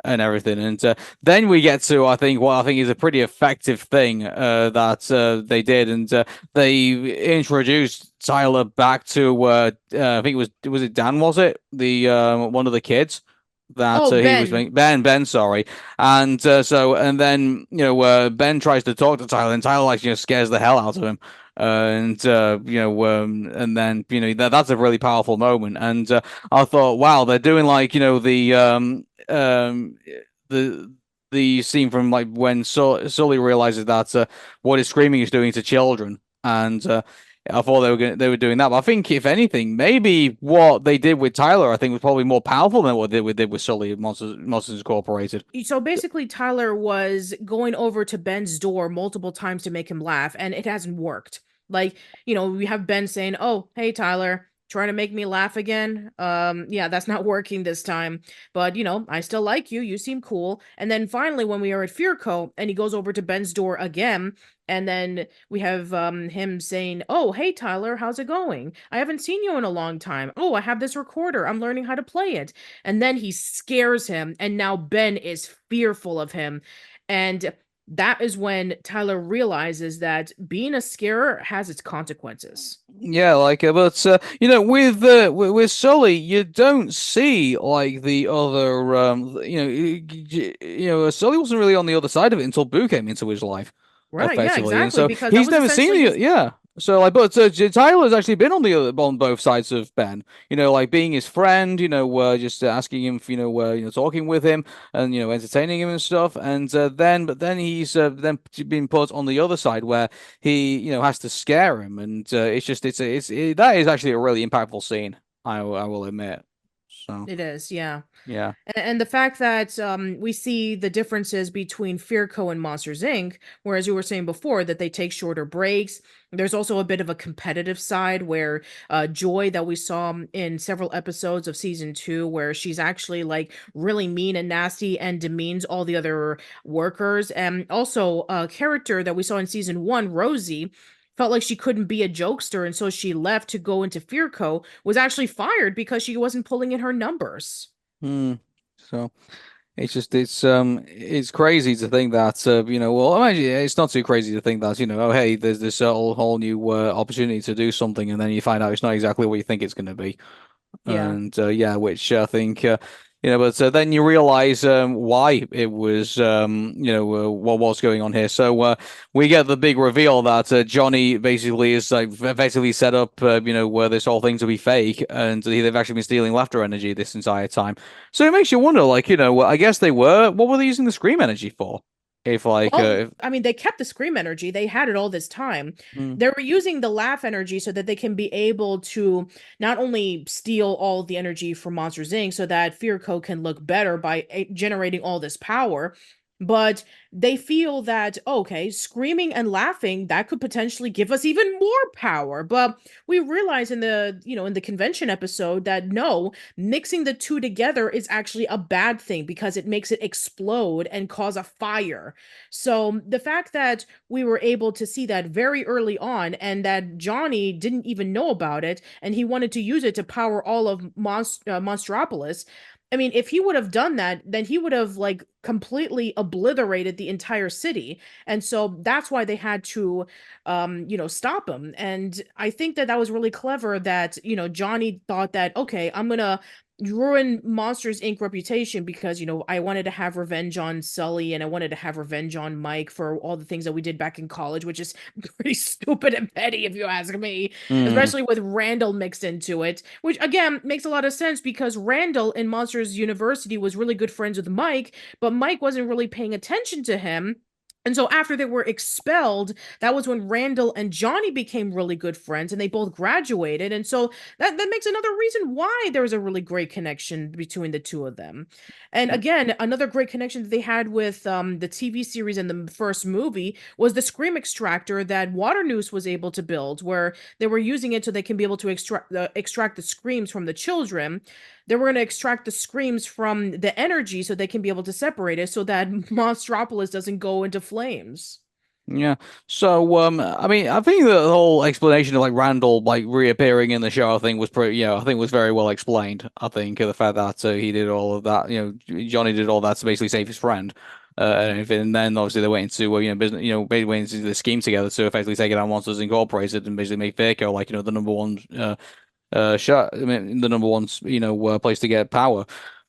A: and everything. And then we get to, I think, what I think is a pretty effective thing that they did, and they introduced Tyler back to, I think was it Dan? Was it the one of the kids? That
B: Oh,
A: he was
B: Ben.
A: making Ben, sorry, and and then Ben tries to talk to Tyler, and Tyler like scares the hell out of him, and then that's a really powerful moment, and I thought, wow, they're doing like the the scene from like when Sully realizes that what his screaming is doing to children, and I thought they were doing that, but I think if anything, maybe what they did with Tyler, I think was probably more powerful than what they did with Sully and Monsters Incorporated.
B: So basically, Tyler was going over to Ben's door multiple times to make him laugh, and it hasn't worked. Like, we have Ben saying, "Oh, hey, Tyler, trying to make me laugh again." Yeah, that's not working this time. But, I still like you. You seem cool. And then finally, when we are at Fearco, and he goes over to Ben's door again, and then we have him saying, "Oh, hey, Tyler, how's it going? I haven't seen you in a long time. Oh, I have this recorder. I'm learning how to play it." And then he scares him, and now Ben is fearful of him. And that is when Tyler realizes that being a scarer has its consequences.
A: Yeah, like, but with Sully, you don't see like the other, Sully wasn't really on the other side of it until Boo came into his life,
B: Right, yeah,
A: effectively, and
B: exactly,
A: so
B: because that
A: he's
B: was
A: never seen
B: essentially
A: the
B: his.
A: yeah. So like, but Tyler's actually been on both sides of Ben, like being his friend, just asking him, talking with him and entertaining him and stuff, and but then he's then been put on the other side where he has to scare him and it's just that is actually a really impactful scene I will admit so
B: It is, yeah.
A: yeah.
B: And the fact that we see the differences between Fearco and Monsters Inc., whereas you were saying before that they take shorter breaks. There's also a bit of a competitive side where Joy, that we saw in several episodes of season 2, where she's actually like really mean and nasty and demeans all the other workers. And also a character that we saw in season 1, Rosie, felt like she couldn't be a jokester, and so she left to go into Fearco, was actually fired because she wasn't pulling in her numbers.
A: Hmm. So it's just it's crazy to think that well imagine it's not too crazy to think that oh hey there's this whole new opportunity to do something and then you find out it's not exactly what you think it's going to be
B: Yeah.
A: and yeah which I think But then you realize why it was, what was going on here. So we get the big reveal that Johnny basically is like effectively set up, where this whole thing to be fake, and they've actually been stealing laughter energy this entire time. So it makes you wonder, like, I guess they were. What were they using the scream energy for? If like,
B: Well, I mean, they kept the scream energy. They had it all this time.
A: mm,
B: They were using the laugh energy so that they can be able to not only steal all the energy from Monsters Inc. so that Fear Co. can look better by generating all this power, but they feel that, okay, screaming and laughing, that could potentially give us even more power. But we realize in the convention episode that no, mixing the two together is actually a bad thing because it makes it explode and cause a fire. So the fact that we were able to see that very early on and that Johnny didn't even know about it and he wanted to use it to power all of Monstropolis. I mean, if he would have done that, then he would have like completely obliterated the entire city. And so that's why they had to stop him. And I think that that was really clever that, Johnny thought that, okay, I'm gonna ruin Monsters Inc. reputation because, I wanted to have revenge on Sully and I wanted to have revenge on Mike for all the things that we did back in college, which is pretty stupid and petty, if you ask me,
A: mm.
B: especially with Randall mixed into it, which again makes a lot of sense because Randall in Monsters University was really good friends with Mike, but Mike wasn't really paying attention to him. And so after they were expelled, that was when Randall and Johnny became really good friends and they both graduated. And so that makes another reason why there was a really great connection between the two of them. And again, another great connection that they had with the TV series and the first movie was the scream extractor that Water News was able to build, where they were using it so they can be able to extract the screams from the children. They were going to extract the screams from the energy so they can be able to separate it so that Monstropolis doesn't go into flames.
A: Yeah. So, I mean, I think the whole explanation of like Randall like reappearing in the show, I think was pretty, I think was very well explained. I think the fact that he did all of that, Johnny did all that to basically save his friend, and then obviously they went into, business, basically went into the scheme together to effectively take it out Monsters Incorporated and basically make Fairco like, the number one, shot, I mean, the number one, place to get power.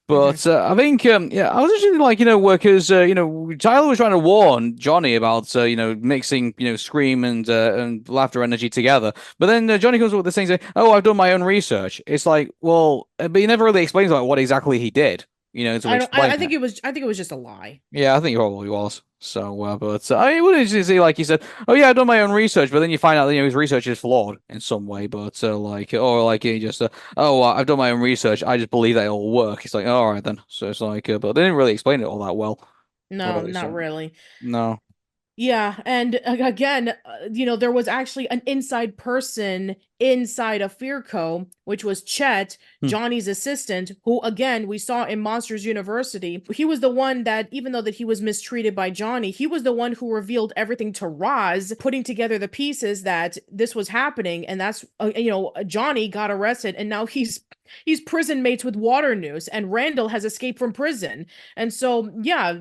B: Hmm.
A: But I think, yeah, I was actually like, workers, Tyler was trying to warn Johnny about, mixing, scream and laughter energy together. But then Johnny comes up with this thing saying, "Oh, I've done my own research." It's like, well, but he never really explains like what exactly he did, to
B: I don't.
A: explain
B: I
A: it.
B: think it was. I think it was just a lie.
A: Yeah, I think he probably was. So, but I mean, wouldn't you see like he said, "Oh yeah, I've done my own research," but then you find out, his research is flawed in some way. But like, or like he just, "Oh, I've done my own research. I just believe that it'll work." It's like, all right then. So it's like, but they didn't really explain it all that well.
B: No,
A: But
B: not
A: so
B: really.
A: no.
B: Yeah, and again, there was actually an inside person inside of Fearco, which was Chet,
A: Hmm.
B: Johnny's assistant, who again we saw in Monsters University. He was the one that, even though that he was mistreated by Johnny, he was the one who revealed everything to Roz, putting together the pieces that this was happening, and that's Johnny got arrested, and now he's prison mates with Water News, and Randall has escaped from prison. And so, yeah,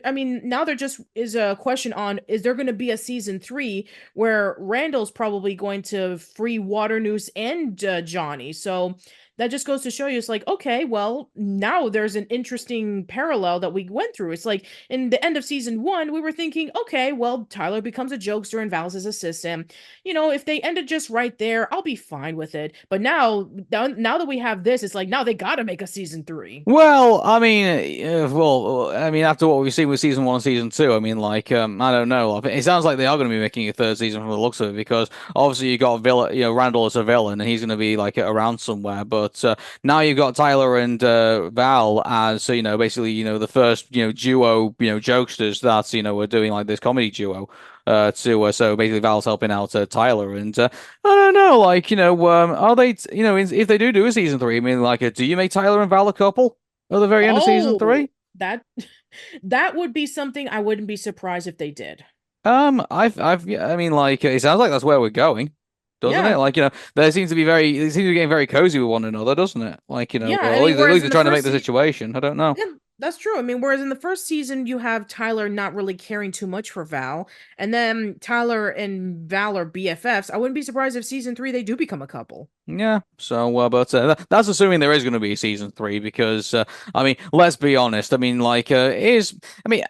B: I mean, now there just is a question on, is there going to be a season three where Randall's probably going to free Water News and Johnny? So that just goes to show you, it's like, okay, well, now there's an interesting parallel that we went through. It's like in the end of season one, we were thinking, okay, well, Tyler becomes a jokester and Val's his assistant. If they ended just right there, I'll be fine with it. But now that we have this, it's like now they gotta make a season three.
A: Well, I mean, I mean, after what we've seen with season one and season two, I mean, like, I don't know. It sounds like they are going to be making a third season from the looks of it because obviously you got villain, Randall as a villain, and he's going to be like around somewhere. But now you've got Tyler and Val as, basically, the first, duo, jokesters that, are doing like this comedy duo. So basically Val's helping out Tyler, and I don't know, like, are they, if they do a season three, I mean, like, do you make Tyler and Val a couple at the very end of season
B: Oh,
A: three?
B: that that would be something I wouldn't be surprised if they did.
A: Yeah, I mean, like, it sounds like that's where we're going, doesn't it?
B: Yeah.
A: Like, they seem to be getting very cozy with one another, doesn't it? Like,
B: Yeah,
A: or
B: I mean,
A: at least
B: whereas
A: they're
B: in the
A: trying to make
B: first
A: the
B: se
A: situation. I don't know.
B: That's true. I mean, whereas in the first season, you have Tyler not really caring too much for Val, and then Tyler and Val are BFFs. I wouldn't be surprised if season three they do become a couple.
A: Yeah, so but that's assuming there is going to be a season three because I mean, let's be honest. I mean, is I mean,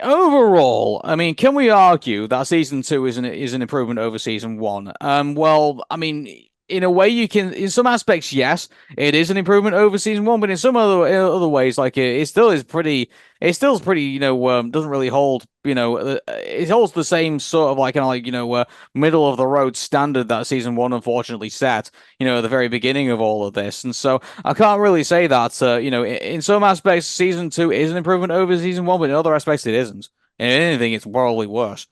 A: overall, I mean, can we argue that season two is an improvement over season one? Well, I mean, in a way, you can. In some aspects, yes, it is an improvement over season one, but in some other ways, it still is pretty. It still is pretty. Doesn't really hold. It holds the same sort of middle of the road standard that season one unfortunately set, at the very beginning of all of this. And so I can't really say that, in some aspects, season two is an improvement over season one, but in other aspects, it isn't. In anything, it's probably worse.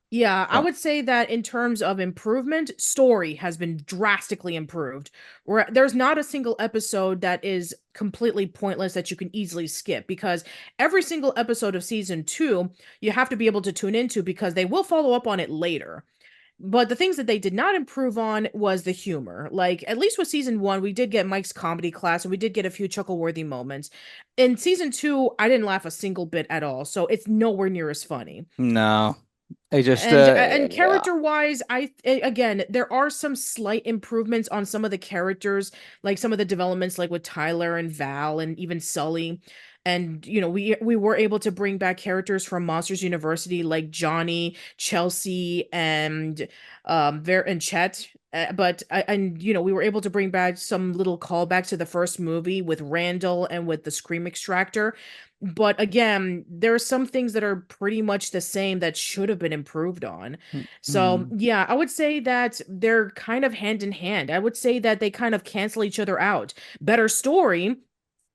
B: Yeah, I
A: So,
B: would say that in terms of improvement, story has been drastically improved. Where there's not a single episode that is completely pointless that you can easily skip because every single episode of season two, you have to be able to tune into because they will follow up on it later. But the things that they did not improve on was the humor. Like, at least with season one, we did get Mike's comedy class and we did get a few chuckle-worthy moments. In season two, I didn't laugh a single bit at all, so it's nowhere near as funny.
A: no. It just,
B: And
A: yeah.
B: character wise, again, there are some slight improvements on some of the characters, like some of the developments, like with Tyler and Val and even Sully. And we were able to bring back characters from Monsters University like Johnny, Chelsea, and and Chet. And we were able to bring back some little callbacks to the first movie with Randall and with the Scream Extractor. But again, there are some things that are pretty much the same that should have been improved on. So,
A: Mm.
B: yeah, I would say that they're kind of hand in hand. I would say that they kind of cancel each other out. Better story,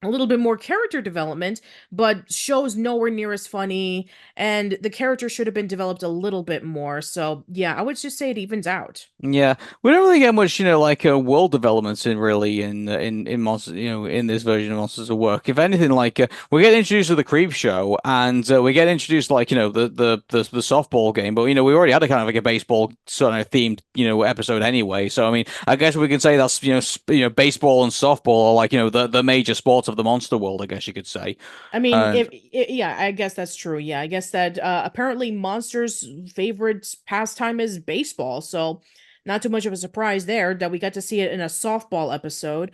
B: a little bit more character development, but shows nowhere near as funny, and the character should have been developed a little bit more. So, yeah, I would just say it evens out.
A: Yeah, we don't really get much, world developments in monsters, in this version of Monsters at Work. If anything, we get introduced to the Creep Show, and we get introduced the softball game. But we already had a kind of like a baseball sort of themed episode anyway. So I mean, I guess we can say that's baseball and softball are the major sports of the monster world. I guess you could say.
B: I mean,
A: And
B: yeah, I guess that's true. Yeah, I guess that apparently Monster's favorite pastime is baseball. So, not too much of a surprise there that we got to see it in a softball episode.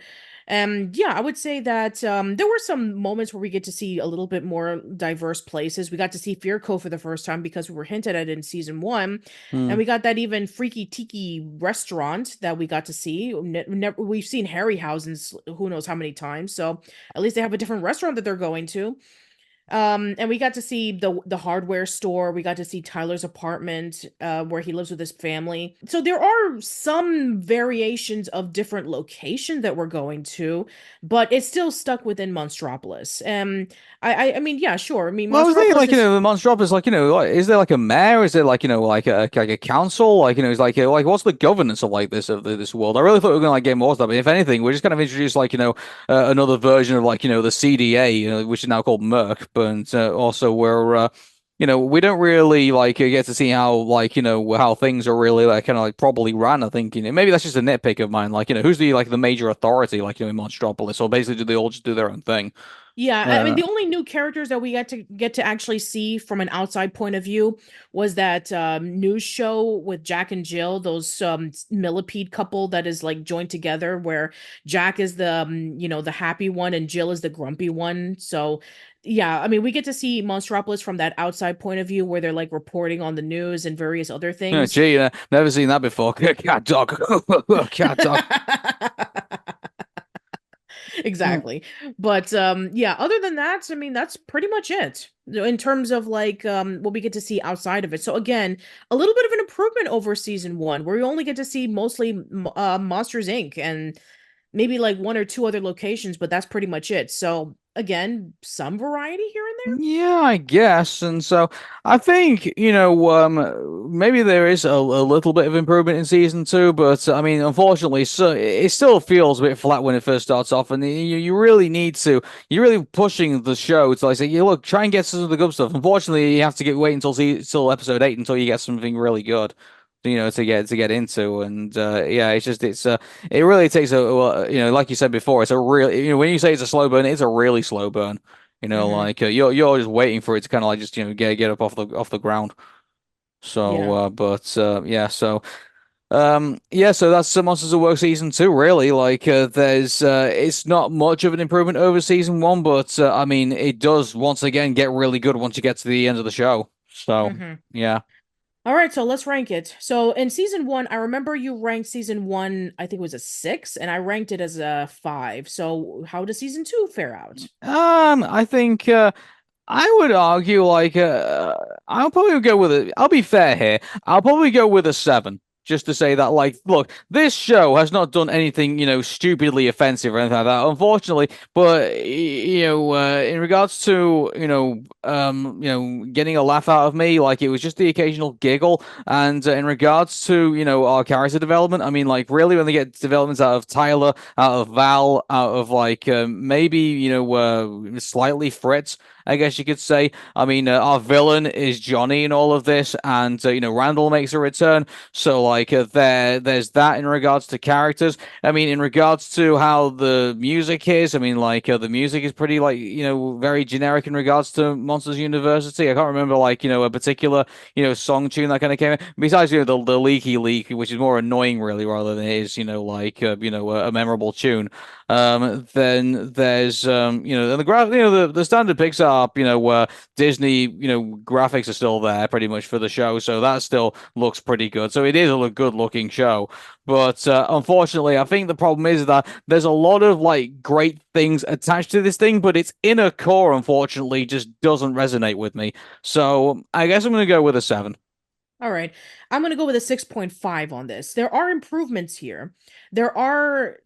B: And yeah, I would say that there were some moments where we get to see a little bit more diverse places. We got to see Fear Cove for the first time because we were hinted at in season one, and
A: hmm.
B: we got that even freaky tiki restaurant that we got to see. We've seen Harryhausen's who knows how many times, so at least they have a different restaurant that they're going to. And we got to see the hardware store. We got to see Tyler's apartment, where he lives with his family. So there are some variations of different locations that we're going to, but it's still stuck within Monstropolis. I mean, yeah, sure. I mean,
A: Well, I was thinking,
B: Monstropolis is.
A: the Monster is is there like a mayor? Is there like a council? Is what's the governance of this world? I really thought we were gonna get more of that, but if anything, we're just kind of introduced another version of the CDA, which is now called Merc, but also we're we don't really get to see how how things are really kind of properly ran. I think maybe that's just a nitpick of mine. Who's the major authority in Monstropolis, or basically do they all just do their own thing?
B: Yeah, I mean
A: Uh,
B: the only new characters that we get to actually see from an outside point of view was that news show with Jack and Jill, those millipede couple that is like joined together where Jack is the the happy one and Jill is the grumpy one. So yeah, I mean we get to see Monstropolis from that outside point of view where they're like reporting on the news and various other
A: Oh,
B: things.
A: gee, never seen that before. Cat dog. Cat dog. Mm.
B: Exactly. But yeah, other than that, I mean that's pretty much it in terms of like what we get to see outside of it. So again, a little bit of an improvement over season 1 where we only get to see mostly Monsters Inc. and maybe like one or two other locations, but that's pretty much it. So again, some variety here and there.
A: Yeah, I guess. And so I think, maybe there is a little bit of improvement in season two, but I mean, unfortunately, so it still feels a bit flat when it first starts off. And you really need to, you're really pushing the show to say, yeah, look, try and get some of the good stuff. Unfortunately, you have to wait until episode eight until you get something really good. To get into, and yeah, it really takes like you said before, it's a real when you say it's a slow burn, it's a really slow burn.
B: Hmm.
A: like you're just waiting for it to kind of like just get up off the ground. So,
B: Yeah.
A: yeah, yeah, so that's Monsters at Work season two, really. Like, there's it's not much of an improvement over season one, but I mean, it does once again get really good once you get to the end of the show. So,
B: Hmm.
A: yeah.
B: All right, so let's rank it. So in season one, I remember you ranked season one, I think it was a 6, and I ranked it as a 5. So how does season two fare out?
A: I think I would argue like I'll probably go with it. I'll be fair here. I'll probably go with a 7. Just to say that, like, look, this show has not done anything, stupidly offensive or anything like that, unfortunately. But in regards to, getting a laugh out of me, like it was just the occasional giggle. And in regards to, our character development, I mean, like, really, when they get developments out of Tyler, out of Val, out of like maybe, slightly Fritz. I guess you could say. I mean, our villain is Johnny in all of this, and Randall makes a return. So like, there's that in regards to characters. I mean, in regards to how the music is, I mean, like the music is pretty like very generic in regards to Monsters University. I can't remember like a particular song tune that kind of came in. Besides the leaky leak, which is more annoying really rather than it is like a memorable tune. Then there's and the the standard Pixar Disney graphics are still there pretty much for the show, so that still looks pretty good. So it is a good looking show, but unfortunately, I think the problem is that there's a lot of like great things attached to this thing, but its inner core unfortunately just doesn't resonate with me. So I guess I'm gonna go with a 7.
B: All right. I'm going to go with a 6.5 on this. There are improvements here. There are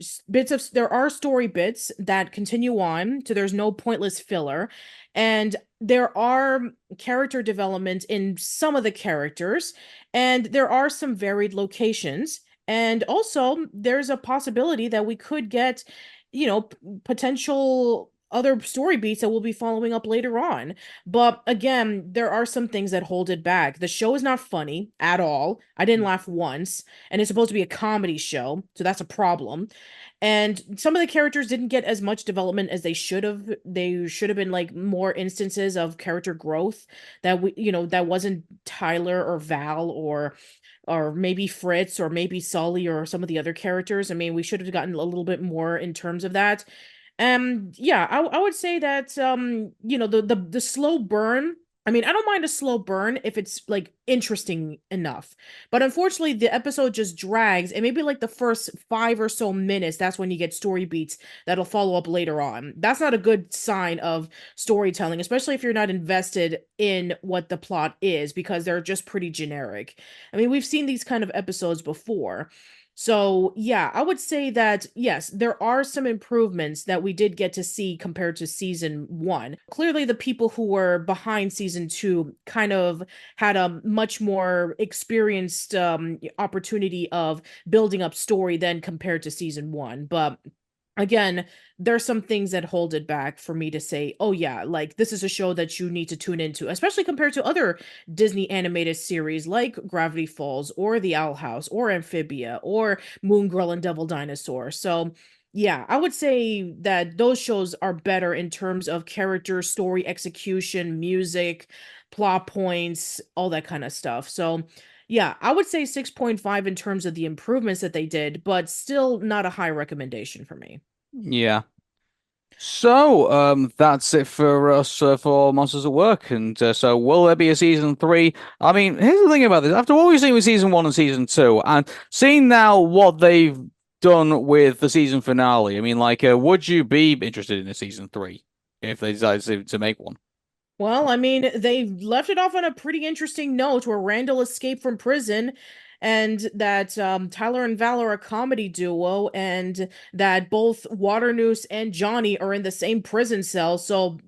B: story bits that continue on, so there's no pointless filler. And there are character development in some of the characters, and there are some varied locations. And also, there's a possibility that we could get, potential other story beats that we'll be following up later on. But again, there are some things that hold it back. The show is not funny at all. I didn't laugh once, and it's supposed to be a comedy show, so that's a problem. And some of the characters didn't get as much development as they should have. They should have been like more instances of character growth that wasn't Tyler or Val or maybe Fritz or maybe Sully or some of the other characters. I mean, we should have gotten a little bit more in terms of that. Yeah, I would say that the slow burn. I mean, I don't mind a slow burn if it's like interesting enough. But unfortunately, the episode just drags, and maybe like the first 5 or so minutes, that's when you get story beats that'll follow up later on. That's not a good sign of storytelling, especially if you're not invested in what the plot is, because they're just pretty generic. I mean, we've seen these kind of episodes before. So, yeah, I would say that yes, there are some improvements that we did get to see compared to season one. Clearly, the people who were behind season two kind of had a much more experienced opportunity of building up story than compared to season one. But again, there's some things that hold it back for me to say, oh yeah, like this is a show that you need to tune into, especially compared to other Disney animated series like Gravity Falls or The Owl House or Amphibia or Moon Girl and Devil Dinosaur. So yeah, I would say that those shows are better in terms of character, story execution, music, plot points, all that kind of stuff. So yeah, I would say 6.5 in terms of the improvements that they did, but still not a high recommendation for me.
A: Yeah. So, that's it for us for Monsters at Work. And so, will there be a season three? I mean, here's the thing about this. After what we've seen with season one and season two, and seeing now what they've done with the season finale, I mean, like, would you be interested in a season three if they decided to make one?
B: Well, I mean, they left it off on a pretty interesting note where Randall escaped from prison and that Tyler and Val are a comedy duo and that both Waternoose and Johnny are in the same prison cell. So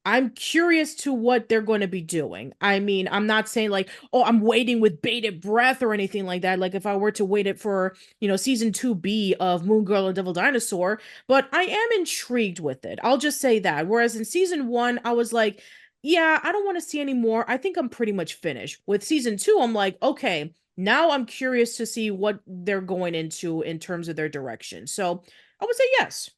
B: I'm curious to what they're going to be doing. I mean, I'm not saying like, oh, I'm waiting with bated breath or anything like that. Like if I were to wait it for, season 2B of Moon Girl and Devil Dinosaur, but I am intrigued with it. I'll just say that. Whereas in season 1, I was like, yeah, I don't want to see any more. I think I'm pretty much finished. With season 2, I'm like, okay, now I'm curious to see what they're going into in terms of their direction. So I would say yes.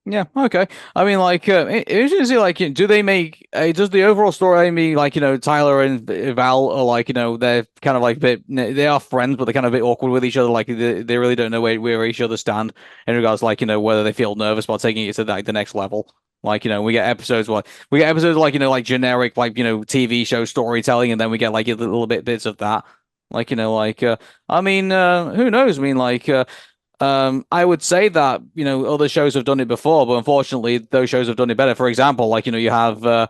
A: Yeah, okay. I mean, like, it's interesting to see, like, do they make, does the overall story mean, like, Tyler and Val are, like, they're kind of like a bit, they are friends, but they're kind of a bit awkward with each other. Like, they really don't know where each other stand in regards, like, whether they feel nervous about taking it to, like, the next level. Like, we get episodes like, like generic, like, TV show storytelling, and then we get, like, a little bits of that. Like, I mean, who knows? I mean, like, I would say that, other shows have done it before, but unfortunately, those shows have done it better. For example, like, you had the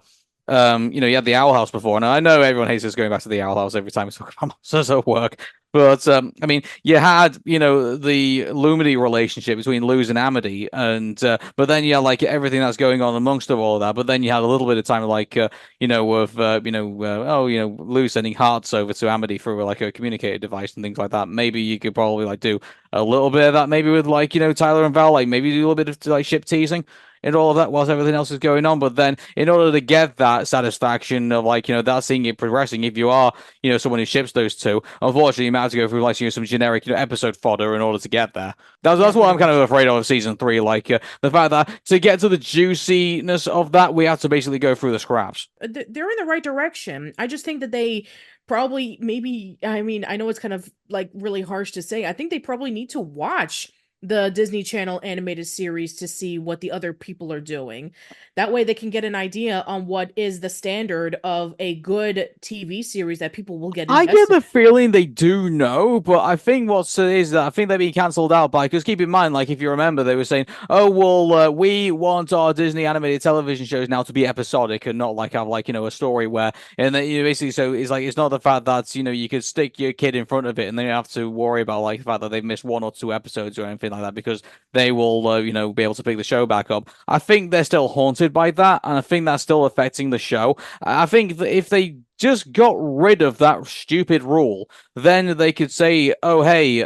A: Owl House before, and I know everyone hates us going back to the Owl House every time we talk about monsters at work. But I mean, you had, the Lumity relationship between Luz and Amity, and but then you had like everything that's going on amongst all of that. But then you had a little bit of time, like Luz sending hearts over to Amity through like a communicator device and things like that. Maybe you could probably like do a little bit of that, maybe with like Tyler and Val, like maybe do a little bit of like ship teasing and all of that whilst everything else is going on. But then, in order to get that satisfaction of like that seeing it progressing, if you are someone who ships those two, unfortunately, you might have to go through like some generic episode fodder in order to get there.
B: Yeah,
A: That's what
B: pretty
A: I'm kind of
B: much.
A: afraid of season three. Like the fact that to get to the juiciness of that, we have to basically go through the scraps.
B: They're in the right direction. I just think that they probably, maybe, I mean, I know it's kind of like really harsh to say. I think they probably need to watch the Disney Channel animated series to see what the other people are doing. That way they can get an idea on what is the standard of a good TV series that people will get
A: I get
B: invested
A: the feeling they do know, but I think what's is that I think they're being cancelled out by because keep in mind, like if you remember, they were saying, "Oh well, we want our Disney animated television shows now to be episodic and not like have like a story where." And then basically, so it's like it's not the fact that you could stick your kid in front of it and then you have to worry about like the fact that they've missed one or two episodes or anything like that because they will be able to pick the show back up. I think they're still haunted by that, and I think that's still affecting the show. I think that if they just got rid of that stupid rule, then they could say, "Oh, hey,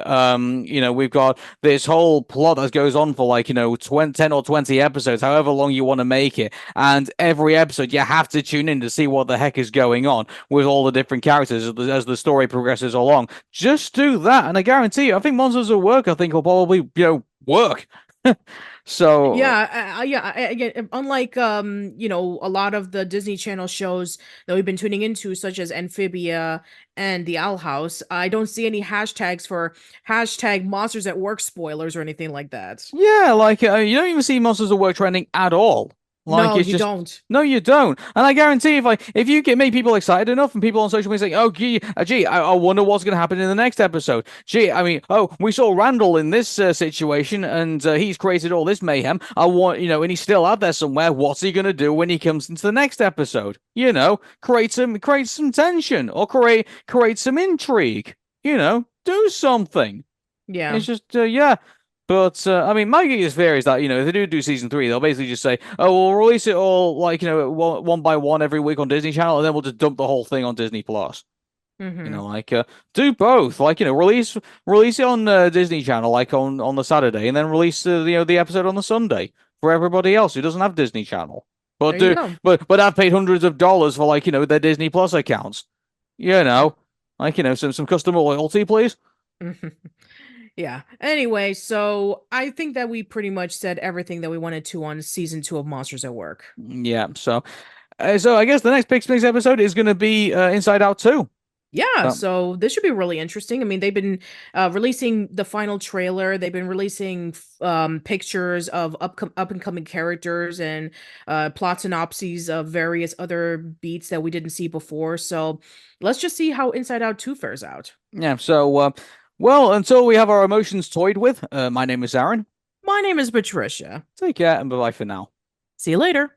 A: we've got this whole plot that goes on for like 20, 10 or 20 episodes, however long you want to make it, and every episode you have to tune in to see what the heck is going on with all the different characters as the story progresses along." Just do that, and I guarantee you, I think Monsters at Work, I think will probably work. So
B: Again, unlike a lot of the Disney Channel shows that we've been tuning into, such as Amphibia and The Owl House, I don't see any hashtags for hashtag Monsters at Work spoilers or anything like that.
A: yeah, like you don't even see Monsters at Work trending at all. Like
B: No,
A: it's
B: you
A: just
B: don't.
A: no, you don't. And I guarantee if you can make people excited enough and people on social media saying, "Oh, I wonder what's going to happen in the next episode." Gee, I mean, oh, we saw Randall in this situation and he's created all this mayhem. I want and he's still out there somewhere. What's he going to do when he comes into the next episode? Create some tension or create some intrigue. Do something.
B: Yeah.
A: It's just, yeah. But I mean, my biggest fear is that if they do season three, they'll basically just say, "Oh, we'll release it all like one by one every week on Disney Channel, and then we'll just dump the whole thing on Disney Plus."
B: Mm-hmm.
A: Like do both. Like release it on Disney Channel like on the Saturday, and then release the episode on the Sunday for everybody else who doesn't have Disney Channel.
B: There
A: But
B: you go.
A: I've paid hundreds of dollars for like their Disney Plus accounts. You know, like some customer loyalty, please.
B: Yeah. Anyway, so I think that we pretty much said everything that we wanted to on season 2 of Monsters at Work.
A: Yeah. So I guess the next PixMix episode is going to be Inside Out 2.
B: Yeah,
A: So,
B: so this should be really interesting. I mean, they've been releasing the final trailer. They've been releasing pictures of up and coming characters and plot synopses of various other beats that we didn't see before. So let's just see how Inside Out 2 fares out.
A: yeah. Well, until we have our emotions toyed with, my name is Aaron.
B: My name is Patricia.
A: Take care and bye bye for now.
B: See you later.